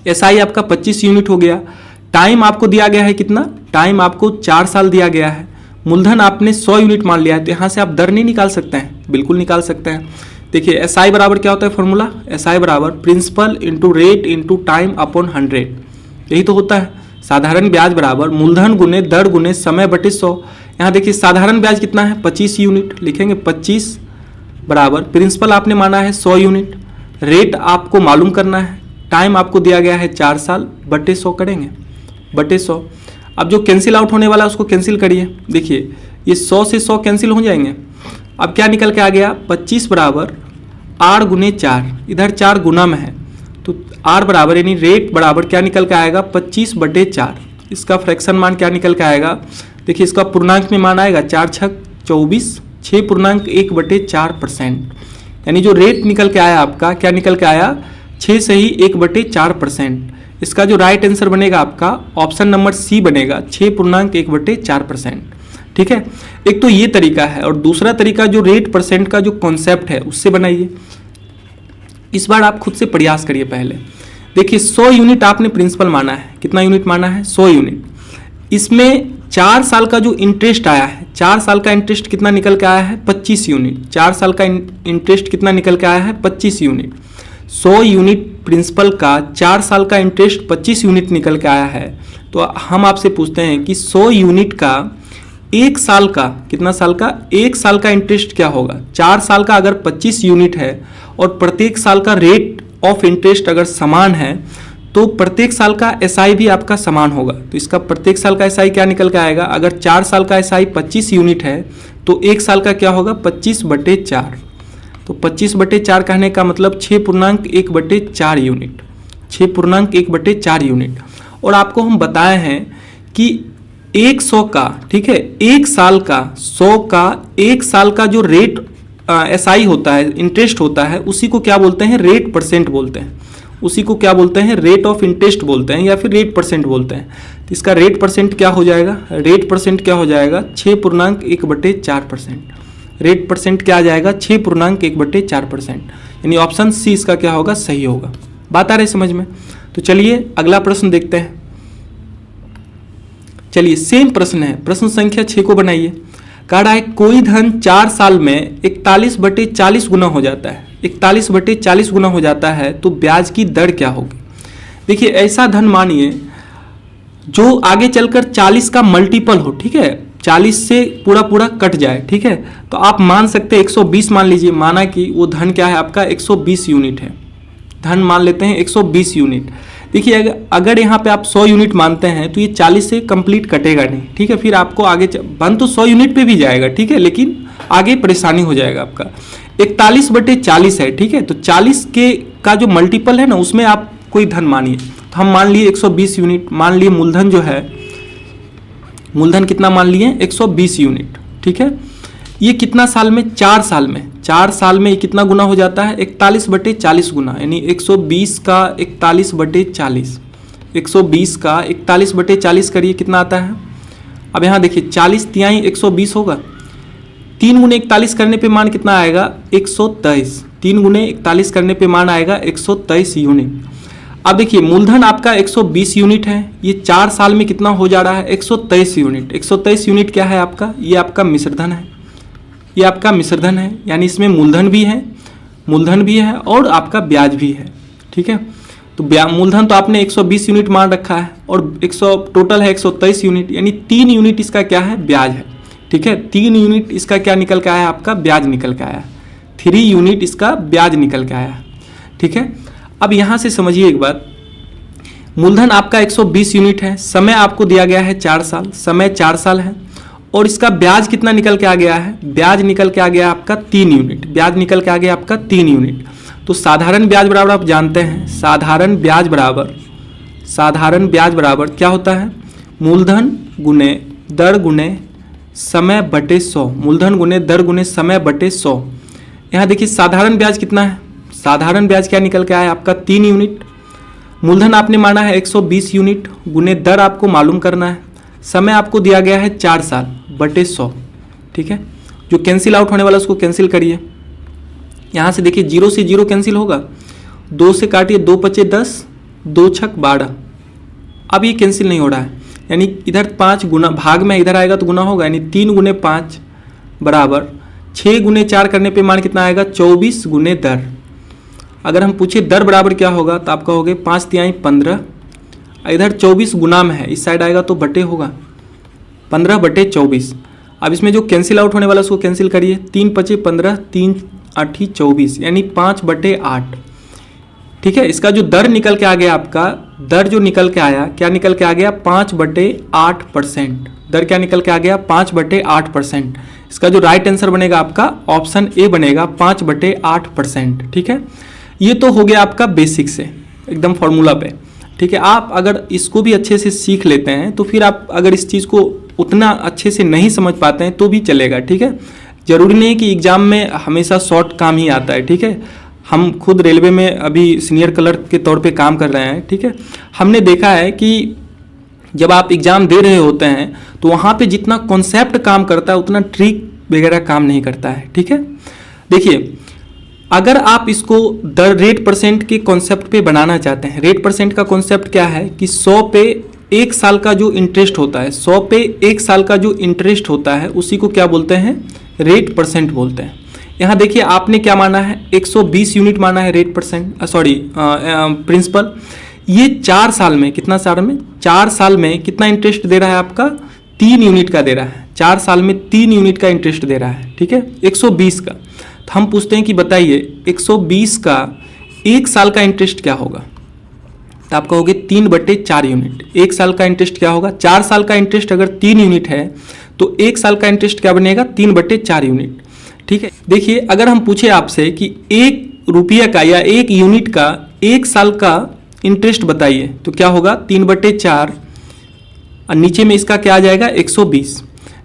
एसआई आपका 25 यूनिट हो गया। टाइम आपको दिया गया है कितना, टाइम आपको 4 साल दिया गया है। मूलधन आपने 100 यूनिट मान लिया है, तो यहाँ से आप दर नहीं निकाल सकते हैं, बिल्कुल निकाल सकते हैं। देखिए एसआई बराबर क्या होता है फॉर्मूला, एसआई बराबर principal into rate into time upon 100, यही तो होता है। साधारण ब्याज बराबर मूलधन गुने दर गुने समय बटे 100। यहाँ देखिए साधारण ब्याज कितना है, 25 यूनिट, लिखेंगे 25 बराबर प्रिंसिपल आपने माना है 100 यूनिट, रेट आपको मालूम करना है, टाइम आपको दिया गया है 4 साल, बटे 100 करेंगे, बटे 100। अब जो कैंसिल आउट होने वाला है उसको कैंसिल करिए। देखिए ये 100 से 100 कैंसिल हो जाएंगे। अब क्या निकल के आ गया, 25 बराबर आर गुने 4, इधर 4 गुना में है तो आर बराबर यानी रेट बराबर क्या निकल के आएगा, 25/4। इसका फ्रैक्शन मान क्या निकल के आएगा, देखिए इसका पूर्णांक में मान आएगा 4 छक 24, 6.1/4%। यानी जो रेट निकल के आया आपका क्या निकल के आया, 6 से ही 1/4%। इसका जो राइट आंसर बनेगा आपका ऑप्शन नंबर सी बनेगा, 6.1/4%। ठीक है, एक तो ये तरीका है, और दूसरा तरीका जो रेट परसेंट का जो कॉन्सेप्ट है उससे बनाइए। इस बार आप खुद से प्रयास करिए। पहले देखिए 100 यूनिट आपने प्रिंसिपल माना है, कितना यूनिट माना है? 100 यूनिट। इसमें 4 साल का जो इंटरेस्ट आया है, 4 साल का इंटरेस्ट कितना निकल के आया है? 25 यूनिट। 4 साल का इंटरेस्ट कितना निकल के आया है? 25 यूनिट। 100 यूनिट प्रिंसिपल का 4 साल का इंटरेस्ट 25 यूनिट निकल के आया है। तो हम आपसे पूछते हैं कि 100 यूनिट का 1 साल का, कितना साल का? 1 साल का इंटरेस्ट क्या होगा? 4 साल का अगर 25 यूनिट है और प्रत्येक साल का रेट ऑफ इंटरेस्ट अगर समान है तो प्रत्येक साल का एसआई भी आपका समान होगा। तो इसका प्रत्येक साल का एसआई क्या निकल के आएगा? अगर 4 साल का एसआई 25 यूनिट है तो 1 साल का क्या होगा? 25/4। तो 25/4 कहने का मतलब 6.1/4 यूनिट, 6.1/4 यूनिट। और आपको हम बताए हैं कि 100 का, ठीक है, 1 साल का, 100 का 1 साल का जो रेट एसआई होता है, इंटरेस्ट होता है, उसी को क्या बोलते हैं? रेट परसेंट बोलते हैं। उसी को क्या बोलते हैं? रेट ऑफ इंटरेस्ट बोलते हैं या फिर रेट परसेंट बोलते हैं। तो इसका रेट परसेंट क्या हो जाएगा? रेट परसेंट क्या हो जाएगा? 6.1/4%। रेट परसेंट क्या आ जाएगा? 6.1/4%। यानी ऑप्शन सी इसका क्या होगा? सही होगा। बात आ रही समझ में? तो चलिए अगला प्रश्न देखते हैं। चलिए सेम प्रश्न है, प्रश्न संख्या 6 को बनाइए। कह रहा है कोई धन 4 साल में 41/40 गुना हो जाता है, 41/40 गुना हो जाता है, तो ब्याज की दर क्या होगी? देखिए ऐसा धन मानिए जो आगे चलकर 40 का मल्टीपल हो, ठीक है, 40 से पूरा कट जाए, ठीक है। तो आप मान सकते हैं 120 मान लीजिए, माना कि वो धन क्या है आपका? 120 यूनिट है। धन मान लेते हैं 120 यूनिट। देखिए अगर यहाँ पे आप 100 यूनिट मानते हैं तो ये 40 से कंप्लीट कटेगा नहीं, ठीक है। फिर आपको आगे बन तो 100 यूनिट पे भी जाएगा, ठीक है, लेकिन आगे परेशानी हो जाएगा आपका। 41/40 है, ठीक है। तो 40 के का जो मल्टीपल है ना, उसमें आप कोई धन मानिए। तो हम मान लिए 120 यूनिट, मान लिए मूलधन जो है, मूलधन कितना मान लिए? 120 यूनिट, ठीक है। ये कितना साल में? 4 साल में। 4 साल में ये कितना गुना हो जाता है? 41/40 गुना, यानी 120 का 41/40, 120 का 41/40 करिए, कितना आता है? अब यहाँ देखिए 40 तिहाई 120 होगा, 3 गुने 41 करने पे मान कितना आएगा? 123। 3 गुने 41 करने पे मान आएगा 123 यूनिट। अब देखिए मूलधन आपका 120 यूनिट है, ये 4 साल में कितना हो जा रहा है? 123 यूनिट। 123 यूनिट क्या है आपका? ये आपका मिश्रधन है, ये आपका मिश्रधन है, यानी इसमें मूलधन भी है, मूलधन भी है और आपका ब्याज भी है, ठीक है। तो मूलधन तो आपने 120 यूनिट मान रखा है और टोटल है 123 यूनिट, यानी 3 यूनिट इसका क्या है? ब्याज है, ठीक है। 3 यूनिट इसका क्या निकल के आया? आपका ब्याज निकल के आया। 3 यूनिट इसका ब्याज निकल के आया, ठीक है। अब यहाँ से समझिए एक बात, मूलधन आपका 120 यूनिट है, समय आपको दिया गया है 4 साल, समय 4 साल है, और इसका ब्याज कितना निकल के आ गया है? ब्याज निकल के आ गया आपका 3 यूनिट, ब्याज निकल के आ गया आपका 3 यूनिट। तो साधारण ब्याज बराबर आप जानते हैं, साधारण ब्याज बराबर क्या होता है? मूलधन गुने दर गुने समय बटे 100, मूलधन गुने दर गुने समय बटे 100। यहाँ देखिए साधारण ब्याज कितना है? साधारण ब्याज क्या निकल के आया आपका? 3 यूनिट। मूलधन आपने माना है 120 यूनिट, गुने दर आपको मालूम करना है, समय आपको दिया गया है 4 साल बटे 100, ठीक है। जो कैंसिल आउट होने वाला उसको कैंसिल करिए। यहाँ से देखिए 0 से 0 कैंसिल होगा, 2 से काटिए, 2 पचे 10, 2 छक 12। अब ये कैंसिल नहीं हो रहा है, यानी इधर 5 गुना भाग में इधर आएगा तो गुना होगा, यानी 3 गुने 5 बराबर 6 गुने 4 करने पे मान कितना आएगा? 24 गुने दर। अगर हम पूछे दर बराबर क्या होगा तो आप कहोगे 5 तिहाई 15, इधर 24 गुना में है, इस साइड आएगा तो बटे होगा, 15/24। अब इसमें जो कैंसिल आउट होने वाला उसको कैंसिल करिए, 3 पचे 15, 3 8 24, यानी 5/8, ठीक है। इसका जो दर निकल के आ गया आपका, दर जो निकल के आया, क्या निकल के आ गया? 5/8%। दर क्या निकल के आ गया? 5/8%। इसका जो राइट आंसर बनेगा आपका ऑप्शन ए बनेगा, 5/8%, ठीक है। ये तो हो गया आपका बेसिक से एकदम फॉर्मूला पे, ठीक है। आप अगर इसको भी अच्छे से सीख लेते हैं तो फिर आप अगर इस चीज़ को उतना अच्छे से नहीं समझ पाते हैं तो भी चलेगा, ठीक है। जरूरी नहीं कि एग्जाम में हमेशा शॉर्ट काम ही आता है, ठीक है। हम खुद रेलवे में अभी सीनियर क्लर्क के तौर पे काम कर रहे हैं, ठीक है। हमने देखा है कि जब आप एग्ज़ाम दे रहे होते हैं तो वहाँ पे जितना कॉन्सेप्ट काम करता है उतना ट्रिक वगैरह काम नहीं करता है, ठीक है। देखिए अगर आप इसको द रेट परसेंट के कॉन्सेप्ट पे बनाना चाहते हैं, रेट परसेंट का कॉन्सेप्ट क्या है कि 100 पे 1 साल का जो इंटरेस्ट होता है, 100 पे 1 साल का जो इंटरेस्ट होता है उसी को क्या बोलते हैं, रेट परसेंट बोलते हैं। यहाँ देखिए आपने क्या माना है, 120 यूनिट माना है रेट परसेंट, सॉरी प्रिंसिपल। ये 4 साल में, कितना साल में, 4 साल में कितना इंटरेस्ट दे रहा है आपका, 3 यूनिट का दे रहा है। 4 साल में 3 यूनिट का इंटरेस्ट दे रहा है, ठीक है, 120 का। तो हम पूछते हैं कि बताइए 120 का 1 साल का इंटरेस्ट क्या होगा। तो आप कहोगे 3/4 यूनिट। 1 साल का इंटरेस्ट क्या होगा, 4 साल का इंटरेस्ट अगर 3 यूनिट है तो 1 साल का इंटरेस्ट क्या बनेगा, 3/4 यूनिट, ठीक है। देखिए अगर हम पूछे आपसे कि 1 रुपये का या 1 यूनिट का 1 साल का इंटरेस्ट बताइए तो क्या होगा, 3/4 और नीचे में इसका क्या आ जाएगा, 120,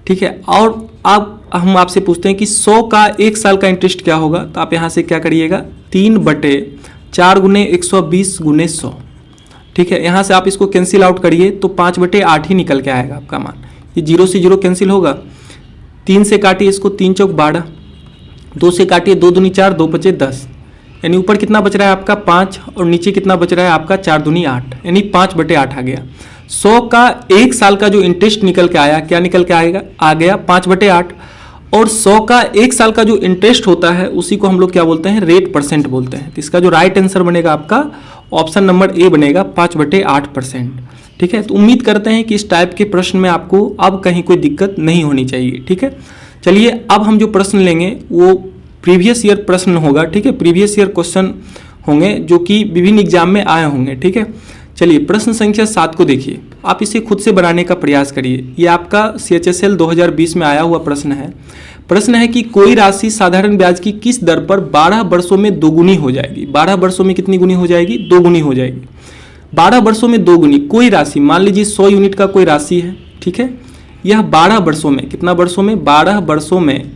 ठीक है। और अब हम आपसे पूछते हैं कि 100 का 1 साल का इंटरेस्ट क्या होगा। तो आप यहाँ से क्या करिएगा, 3/4 गुने 120 गुने 100, ठीक है। यहाँ से आप इसको कैंसिल आउट करिए तो 5/8 ही निकल के आएगा आपका मान। ये 0 से 0 कैंसिल होगा, 3 से काटिए इसको, 3 चौक 12, 2 से काटिए 2 दूनी 4, 2 बचे 10, यानी ऊपर कितना बच रहा है आपका 5 और नीचे कितना बच रहा है आपका 4 दूनी 8, यानी 5/8 आ गया। 100 का 1 साल का जो इंटरेस्ट निकल के आया, क्या निकल के आएगा, आ गया 5/8। और 100 का 1 साल का जो इंटरेस्ट होता है उसी को हम लोग क्या बोलते हैं, रेट परसेंट बोलते हैं। तो इसका जो राइट आंसर बनेगा आपका ऑप्शन नंबर ए बनेगा, 5/8%, ठीक है। तो उम्मीद करते हैं कि इस टाइप के प्रश्न में आपको अब कहीं कोई दिक्कत नहीं होनी चाहिए, ठीक है। चलिए अब हम जो प्रश्न लेंगे वो प्रीवियस ईयर प्रश्न होगा, ठीक है। प्रीवियस ईयर क्वेश्चन होंगे जो कि विभिन्न एग्जाम में आए होंगे, ठीक है। चलिए प्रश्न संख्या 7 को देखिए, आप इसे खुद से बनाने का प्रयास करिए। ये आपका CHSL 2020 में आया हुआ प्रश्न है। प्रश्न है कि कोई राशि साधारण ब्याज की किस दर पर 12 वर्षों में दोगुनी हो जाएगी। 12 वर्षों में कितनी गुनी हो जाएगी, दोगुनी हो जाएगी। 12 वर्षों में दोगुनी, कोई राशि मान लीजिए 100 यूनिट का कोई राशि है, ठीक है। यह 12 वर्षों में, कितना वर्षों में, 12 वर्षों में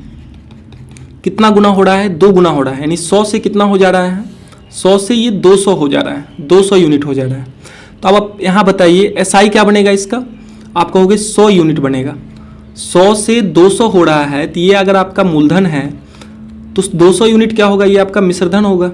कितना गुना हो रहा है, 2 गुना हो रहा है। यानी 100 से कितना हो जा रहा है, 100 से ये 200 हो जा रहा है, 200 यूनिट हो जा रहा है। तो अब आप यहाँ बताइए SI क्या बनेगा इसका, आप कहोगे 100 यूनिट बनेगा। 100 से 200 हो रहा है तो ये अगर आपका मूलधन है तो 200 यूनिट क्या होगा, ये आपका मिश्रधन होगा।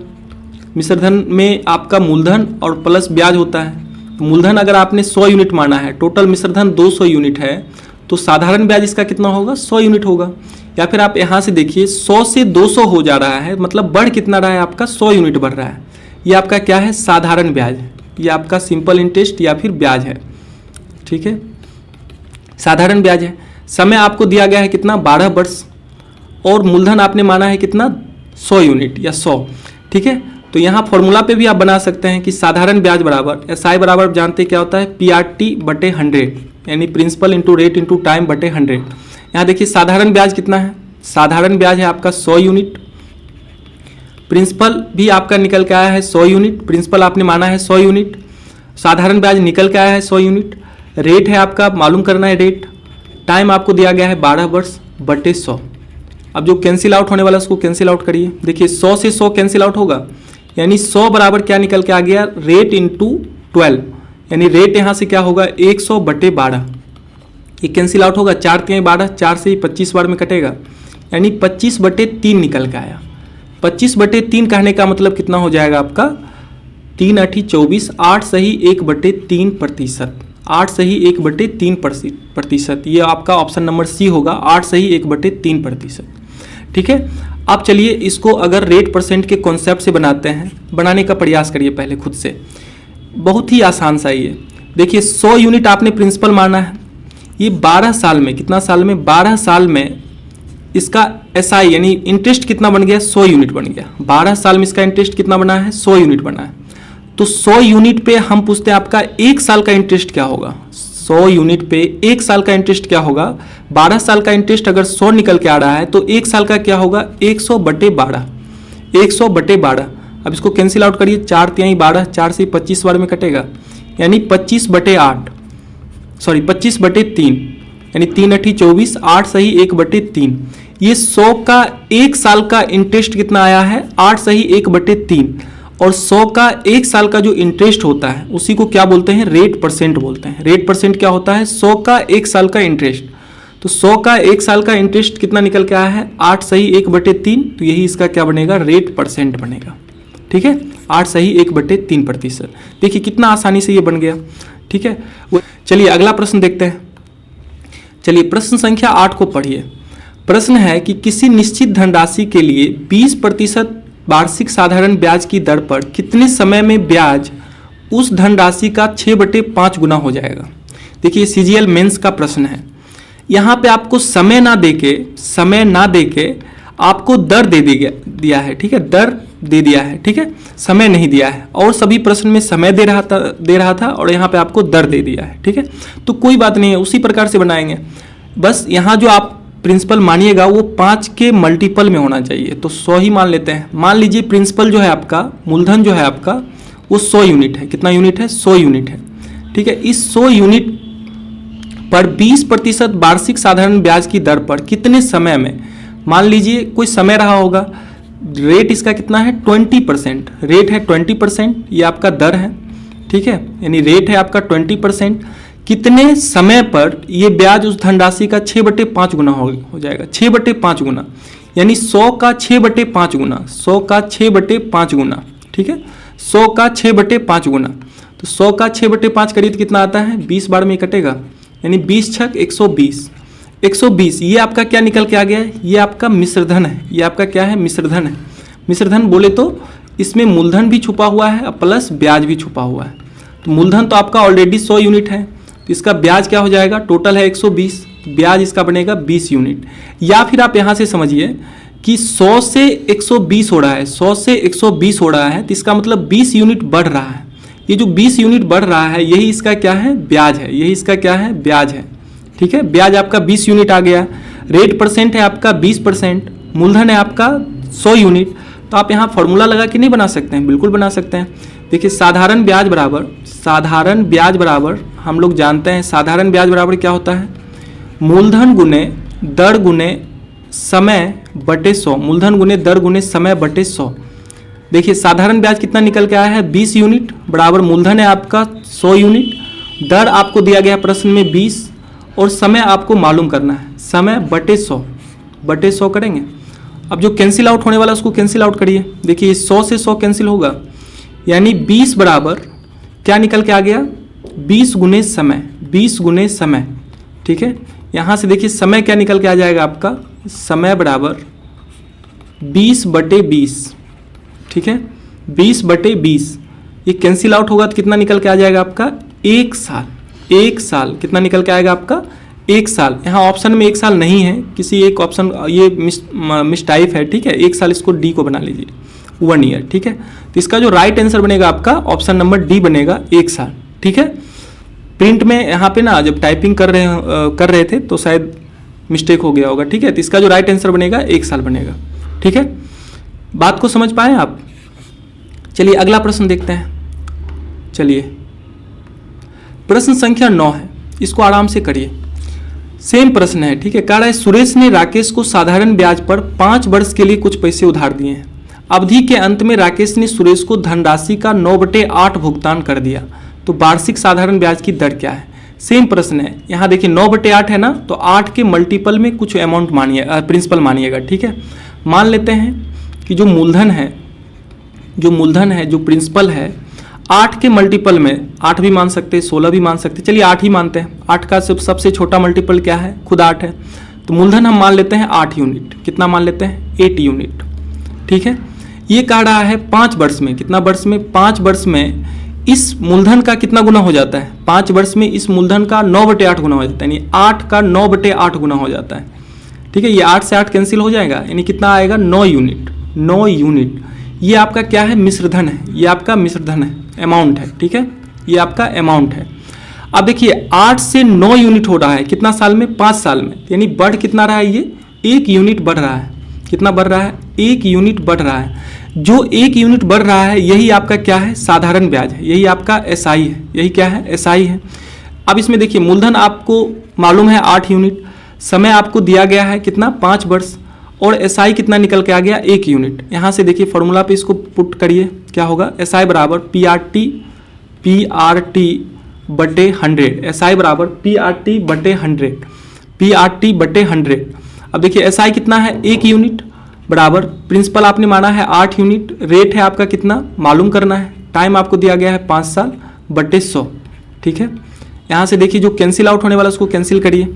मिश्रधन में आपका मूलधन और प्लस ब्याज होता है। तो मूलधन अगर आपने 100 यूनिट माना है, टोटल मिश्रधन 200 यूनिट है, तो साधारण ब्याज इसका कितना होगा, 100 यूनिट होगा। या फिर आप यहाँ से देखिए 100 से 200 हो जा रहा है, मतलब बढ़ कितना रहा है आपका, 100 यूनिट बढ़ रहा है। ये आपका क्या है, साधारण ब्याज, ये आपका सिंपल इंटरेस्ट या फिर ब्याज है, ठीक है, साधारण ब्याज है। समय आपको दिया गया है कितना, 12 वर्ष, और मूलधन आपने माना है कितना, 100 यूनिट या 100, ठीक है। तो यहाँ फॉर्मूला पे भी आप बना सकते हैं कि साधारण ब्याज बराबर SI बराबर जानते क्या होता है, PRT/100, यानी principal into rate into time बटे 100। यहाँ देखिए साधारण ब्याज कितना है, साधारण ब्याज है आपका 100 यूनिट, प्रिंसिपल भी आपका निकल के आया है 100 यूनिट, प्रिंसिपल आपने माना है 100 यूनिट, साधारण ब्याज निकल के आया है 100 यूनिट, रेट है आपका मालूम करना है रेट, टाइम आपको दिया गया है 12 वर्ष बटे 100। अब जो कैंसिल आउट होने वाला है उसको कैंसिल आउट करिए। देखिए 100 से 100 कैंसिल आउट होगा, यानी 100 बराबर क्या निकल के आ गया, रेट इंटू 12, यानी रेट यहाँ से क्या होगा, 100/12। ये कैंसिल आउट होगा, 4×3=12, 4 से ही 25 बार में कटेगा, यानी 25/3 निकल के आया। 25/3 कहने का मतलब कितना हो जाएगा आपका, 3×8 = 24, 8 सही 1/3%, 8 सही 1/3%। ये आपका ऑप्शन नंबर सी होगा, 8 सही 1/3%, ठीक है। अब चलिए इसको अगर रेट परसेंट के कॉन्सेप्ट से बनाते हैं, बनाने का प्रयास करिए पहले खुद से, बहुत ही आसान सा ये। देखिए 100 यूनिट आपने प्रिंसिपल माना है, ये 12 साल में, कितना साल में, 12 साल में इसका SI यानी इंटरेस्ट कितना बन गया, 100 यूनिट बन गया। 12 साल में इसका इंटरेस्ट कितना बना है, 100 यूनिट बना है। तो 100 यूनिट पे हम पूछते हैं आपका 1 साल का इंटरेस्ट क्या होगा। 100 यूनिट पे 1 साल का इंटरेस्ट क्या होगा, 12 साल का इंटरेस्ट अगर 100 निकल के आ रहा है तो 1 साल का क्या होगा, 100/12, 100/12। अब इसको कैंसिल आउट करिए, 4×3=12, 4 से 25 बार में कटेगा, यानी 25/8, सॉरी 25/3, यानी 3×8 = 24, 8 सही 1/3। ये 100 का 1 साल का इंटरेस्ट कितना आया है, 8 सही 1/3, और 100 का 1 साल का जो इंटरेस्ट होता है उसी को क्या बोलते हैं, रेट परसेंट बोलते हैं। रेट परसेंट क्या होता है, 100 का 1 साल का इंटरेस्ट। तो 100 का 1 साल का इंटरेस्ट कितना निकल के आया है 8 सही 1/3, तो यही इसका क्या बनेगा रेट परसेंट बनेगा। ठीक है, 8 सही 1/3%। देखिए कितना आसानी से ये बन गया। ठीक है, चलिए अगला प्रश्न देखते हैं। चलिए प्रश्न संख्या 8 को पढ़िए। प्रश्न है कि किसी निश्चित धनराशि के लिए 20% वार्षिक साधारण ब्याज की दर पर कितने समय में ब्याज उस धनराशि का 6/5 गुना हो जाएगा। देखिए सीजीएल मेंस का प्रश्न है। यहाँ पे आपको समय ना देके आपको दर दिया है। ठीक है, दर दे दिया है। ठीक है, समय नहीं दिया है, और सभी प्रश्न में समय दे रहा था और यहाँ पे आपको दर दे दिया है। ठीक है, तो कोई बात नहीं है, उसी प्रकार से बनाएंगे। बस यहाँ जो आप प्रिंसिपल मानिएगा वो 5 के मल्टीपल में होना चाहिए, तो 100 ही मान लेते हैं। मान लीजिए प्रिंसिपल जो है आपका, मूलधन जो है आपका वो 100 यूनिट है। कितना यूनिट है 100 यूनिट है। ठीक है, इस 100 यूनिट पर 20% वार्षिक साधारण ब्याज की दर पर कितने समय में, मान लीजिए कोई समय रहा होगा, रेट इसका कितना है 20%, रेट है 20%, ये आपका दर है। ठीक है, यानी रेट है आपका 20%, कितने समय पर ये ब्याज उस धनराशि का 6/5 गुना हो जाएगा। 6/5 गुना यानी 100 का 6/5 गुना, 100 का 6/5 गुना। ठीक है, 100 का 6/5 गुना, तो 100 का 6/5 करिए तो कितना आता है 20 बार में कटेगा, यानी 20 छक 120। 120 ये आपका क्या निकल के आ गया है, ये आपका मिश्रधन है। ये आपका क्या है मिश्रधन है। मिश्रधन बोले तो इसमें मूलधन भी छुपा हुआ है प्लस ब्याज भी छुपा हुआ है। तो मूलधन तो आपका ऑलरेडी 100 यूनिट है, तो इसका ब्याज क्या हो जाएगा, टोटल है 120, ब्याज इसका बनेगा 20 यूनिट। या फिर आप यहाँ से समझिए कि 100 से 120 हो रहा है, 100 से 120 हो रहा है, तो इसका मतलब 20 यूनिट बढ़ रहा है। ये जो 20 यूनिट बढ़ रहा है यही इसका क्या है ब्याज है, यही इसका क्या है ब्याज है। ठीक है, ब्याज आपका 20 यूनिट आ गया, रेट परसेंट है आपका 20%, मूलधन है आपका 100 यूनिट। तो आप यहाँ फॉर्मूला लगा के नहीं बना सकते हैं, बिल्कुल बना सकते हैं। देखिए साधारण ब्याज बराबर हम लोग जानते हैं, साधारण ब्याज बराबर क्या होता है, मूलधन गुने दर गुने समय बटे 100, मूलधन गुने दर गुने समय बटे 100। देखिए साधारण ब्याज कितना निकल के आया है 20 यूनिट, बराबर मूलधन है आपका 100 यूनिट, दर आपको दिया गया प्रश्न में 20, और समय आपको मालूम करना है, समय बटे 100 करेंगे। अब जो कैंसिल आउट होने वाला उसको कैंसिल आउट करिए। देखिए 100 से 100 कैंसिल होगा, यानी 20 बराबर क्या निकल के आ गया 20 गुने समय। ठीक है, यहाँ से देखिए समय क्या निकल के आ जाएगा आपका, समय बराबर 20/20। ठीक है, 20/20 ये कैंसिल आउट होगा तो कितना निकल के आ जाएगा आपका 1 साल। 1 साल कितना निकल के आएगा आपका 1 साल। यहाँ ऑप्शन में 1 साल नहीं है, किसी एक ऑप्शन ये मिसटाइप है। ठीक है, 1 साल इसको डी को बना लीजिए 1 ईयर। ठीक है, तो इसका जो राइट आंसर बनेगा आपका ऑप्शन नंबर डी बनेगा 1 साल। ठीक है, प्रिंट में यहाँ पे ना जब टाइपिंग कर रहे थे तो शायद मिस्टेक हो गया होगा। ठीक है, तो इसका जो राइट आंसर बनेगा 1 साल बनेगा। ठीक है, बात को समझ पाए आप। चलिए अगला प्रश्न देखते हैं। चलिए प्रश्न संख्या 9 है, इसको आराम से करिए, सेम प्रश्न है। ठीक है, कह रहा है सुरेश ने राकेश को साधारण ब्याज पर 5 वर्ष के लिए कुछ पैसे उधार दिए हैं। अवधि के अंत में राकेश ने सुरेश को धनराशि का 9/8 भुगतान कर दिया, तो वार्षिक साधारण ब्याज की दर क्या है। सेम प्रश्न है, यहाँ देखिए 9/8 है ना, तो 8 के मल्टीपल में कुछ अमाउंट मानिए, प्रिंसिपल मानिएगा। ठीक है, मान लेते हैं कि जो मूलधन है जो प्रिंसिपल है 8 के मल्टीपल में, 8 भी मान सकते हैं 16 भी मान सकते हैं, चलिए 8 ही मानते हैं। 8 का सबसे छोटा मल्टीपल क्या है, खुद 8 है, तो मूलधन हम मान लेते हैं 8 यूनिट। कितना मान लेते हैं 8 यूनिट। ठीक है, ये कह रहा है 5 वर्ष में, कितना वर्ष में 5 वर्ष में इस मूलधन का कितना गुना हो जाता है, 5 वर्ष में इस मूलधन का 9/8 गुना हो जाता है, यानी 8 का 9/8 गुना हो जाता है। ठीक है, ये 8 से 8 कैंसिल हो जाएगा, यानी कितना आएगा 9 यूनिट। 9 यूनिट ये आपका क्या है मिश्रधन है, ये आपका मिश्रधन है, अमाउंट है। ठीक है, ये आपका अमाउंट है। अब देखिए 8 से 9 यूनिट हो रहा है कितना साल में, 5 साल में, यानी बढ़ कितना रहा है, ये 1 यूनिट बढ़ रहा है। कितना बढ़ रहा है 1 यूनिट बढ़ रहा है। जो 1 यूनिट बढ़ रहा है यही आपका क्या है साधारण ब्याज है, यही आपका एसआई है, यही क्या है एसआई है। अब इसमें देखिए मूलधन आपको मालूम है 8 यूनिट, समय आपको दिया गया है कितना 5 वर्ष, और एसआई कितना निकल के आ गया 1 यूनिट। यहाँ से देखिए फॉर्मूला पे इसको पुट करिए, क्या होगा एसआई बराबर पीआरटी/100, एसआई बराबर पीआरटी/100। PRT बटे 100। अब देखिए SI कितना है 1 यूनिट बराबर प्रिंसिपल आपने माना है 8 यूनिट, रेट है आपका कितना मालूम करना है, टाइम आपको दिया गया है 5 साल बटे 100। ठीक है, यहाँ से देखिए जो कैंसिल आउट होने वाला उसको कैंसिल करिए।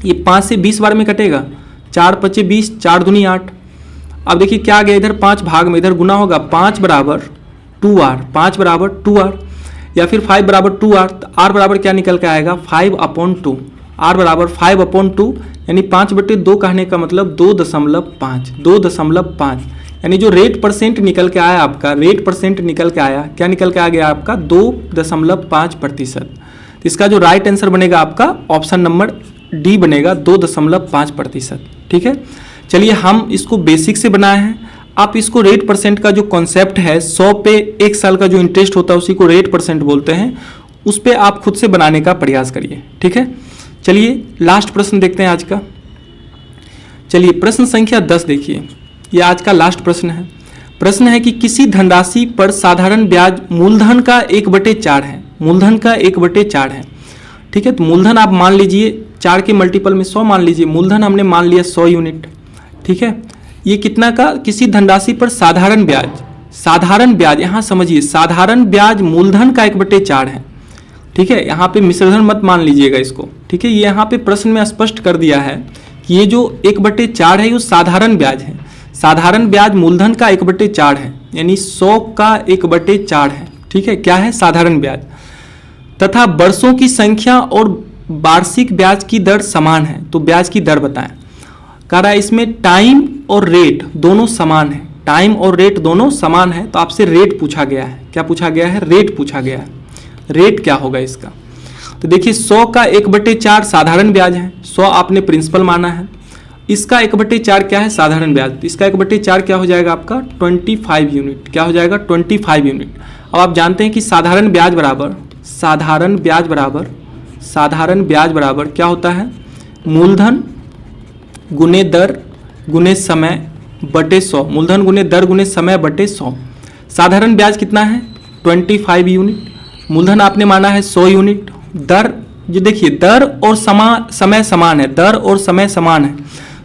ये 5 से 20 बार में कटेगा, 4 पचे 20, 4 दूनी 8। अब देखिए क्या आ गया इधर 5 भाग में, इधर गुना होगा 5 बराबर 2R, 5 बराबर 2R या फिर 5 बराबर 2R। तो R बराबर क्या निकल के आएगा 5/2, R बराबर 5/2 यानी 5/2 कहने का मतलब 2.5, 2.5 यानी जो रेट परसेंट निकल के आया आपका, रेट परसेंट निकल के आया, क्या निकल के आ गया आपका 2.5%। तो इसका जो राइट आंसर बनेगा आपका ऑप्शन नंबर डी बनेगा 2.5%। ठीक है, चलिए हम इसको बेसिक से बनाए हैं। आप इसको रेट परसेंट का जो कॉन्सेप्ट है 100 पे 1 साल का जो इंटरेस्ट होता है उसी को रेट परसेंट बोलते हैं, उस पर आप खुद से बनाने का प्रयास करिए। ठीक है, चलिए लास्ट प्रश्न देखते हैं आज का। चलिए प्रश्न संख्या 10 देखिए, ये आज का लास्ट प्रश्न है। प्रश्न है कि किसी धनराशि पर साधारण ब्याज मूलधन का 1/4 है, मूलधन का 1/4 है। ठीक है, तो मूलधन आप मान लीजिए 4 के मल्टीपल में 100 मान लीजिए, मूलधन हमने मान लिया 100 यूनिट। ठीक है, ये कितना का किसी धनराशि पर साधारण ब्याज, साधारण ब्याज यहाँ समझिए, साधारण ब्याज मूलधन का 1/4 है। ठीक है, यहाँ पे मिश्रधन मत मान लीजिएगा इसको। ठीक है, ये यहाँ पे प्रश्न में स्पष्ट कर दिया है कि ये जो 1/4 है ये साधारण ब्याज है, साधारण ब्याज मूलधन का 1/4 है यानी 100 का 1/4 है। ठीक है, क्या है साधारण ब्याज, तथा वर्षों की संख्या और वार्षिक ब्याज की दर समान है। तो ब्याज की दर बताएं, कह रहा है इसमें टाइम और रेट दोनों समान है, टाइम और रेट दोनों समान है। तो आपसे रेट पूछा गया है, क्या पूछा गया है रेट पूछा गया है। रेट क्या होगा इसका, तो देखिए 100 का 1/4 साधारण ब्याज है, 100 आपने प्रिंसिपल माना है, इसका 1/4 क्या है साधारण ब्याज, तो इसका 1/4 क्या हो जाएगा आपका 25 यूनिट, क्या हो जाएगा 25 यूनिट। अब आप जानते हैं कि साधारण ब्याज बराबर, साधारण ब्याज बराबर, साधारण ब्याज बराबर क्या होता है मूलधन गुने दर गुने समय बटे 100, मूलधन गुने दर गुने समय बटे 100। साधारण ब्याज कितना है 25 यूनिट, मूलधन आपने माना है 100 यूनिट, दर जो देखिए दर और समय समान है, दर और समय समान है,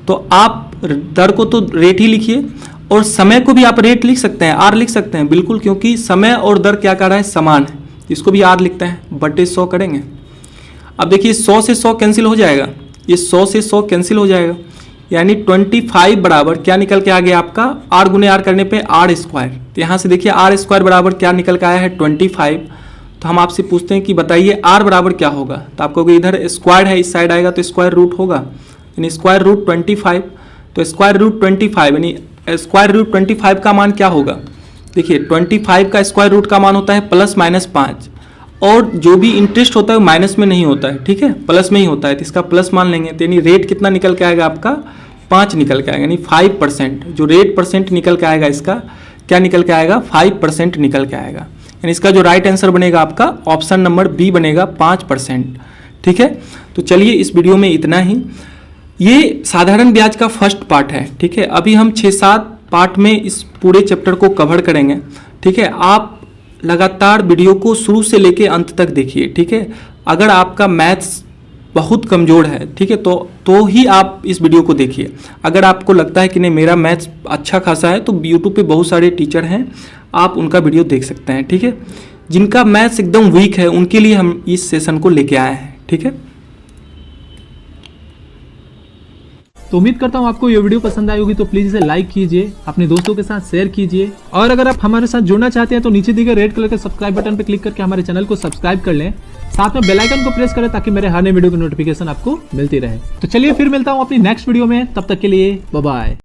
तो आप दर को तो रेट ही लिखिए और समय को भी आप रेट लिख सकते हैं, आर लिख सकते हैं बिल्कुल, क्योंकि समय और दर क्या कर रहा है समान है, इसको भी आर लिखते हैं बटे 100 करेंगे। अब देखिए 100 से 100 कैंसिल हो जाएगा, ये 100 से 100 कैंसिल हो जाएगा यानी 25 बराबर क्या निकल के आ गया आपका आर गुने आर करने पे R स्क्वायर। तो यहाँ से देखिए R² बराबर क्या निकल के आया है 25। तो हम आपसे पूछते हैं कि बताइए R बराबर क्या होगा, तो आपको इधर स्क्वायर है इस साइड आएगा तो स्क्वायर रूट होगा, यानी स्क्वायर रूट 25। तो स्क्वायर रूट 25 यानी स्क्वायर रूट 25 का मान क्या होगा, देखिए 25 का स्क्वायर रूट का मान होता है +-5 और जो भी इंटरेस्ट होता है वो माइनस में नहीं होता है। ठीक है, प्लस में ही होता है, तो इसका प्लस मान लेंगे। तो यानी रेट कितना निकल के आएगा आपका 5 निकल के आएगा, यानी 5%। जो रेट परसेंट निकल के आएगा इसका क्या निकल के आएगा 5% निकल के आएगा, यानी इसका जो राइट आंसर बनेगा आपका ऑप्शन नंबर बी बनेगा 5%। ठीक है, तो चलिए इस वीडियो में इतना ही। ये साधारण ब्याज का फर्स्ट पार्ट है। ठीक है, अभी हम 6-7 पार्ट में इस पूरे चैप्टर को कवर करेंगे। ठीक है, आप लगातार वीडियो को शुरू से लेके अंत तक देखिए। ठीक है, अगर आपका मैथ्स बहुत कमज़ोर है, ठीक है, तो ही आप इस वीडियो को देखिए। अगर आपको लगता है कि नहीं मेरा मैथ्स अच्छा खासा है, तो यूट्यूब पे बहुत सारे टीचर हैं, आप उनका वीडियो देख सकते हैं। ठीक है, जिनका मैथ्स एकदम वीक है उनके लिए हम इस सेशन को लेके आए हैं। ठीक है, तो उम्मीद करता हूँ आपको ये वीडियो पसंद आई होगी, तो प्लीज इसे लाइक कीजिए, अपने दोस्तों के साथ शेयर कीजिए, और अगर आप हमारे साथ जुड़ना चाहते हैं तो नीचे दिए गए रेड कलर के सब्सक्राइब बटन पर क्लिक करके हमारे चैनल को सब्सक्राइब कर लें, साथ में बेल आइकन को प्रेस करें ताकि मेरे हर नए वीडियो की नोटिफिकेशन आपको मिलती रहे। तो चलिए फिर मिलता हूँ अपनी नेक्स्ट वीडियो में, तब तक के लिए बाय बाय।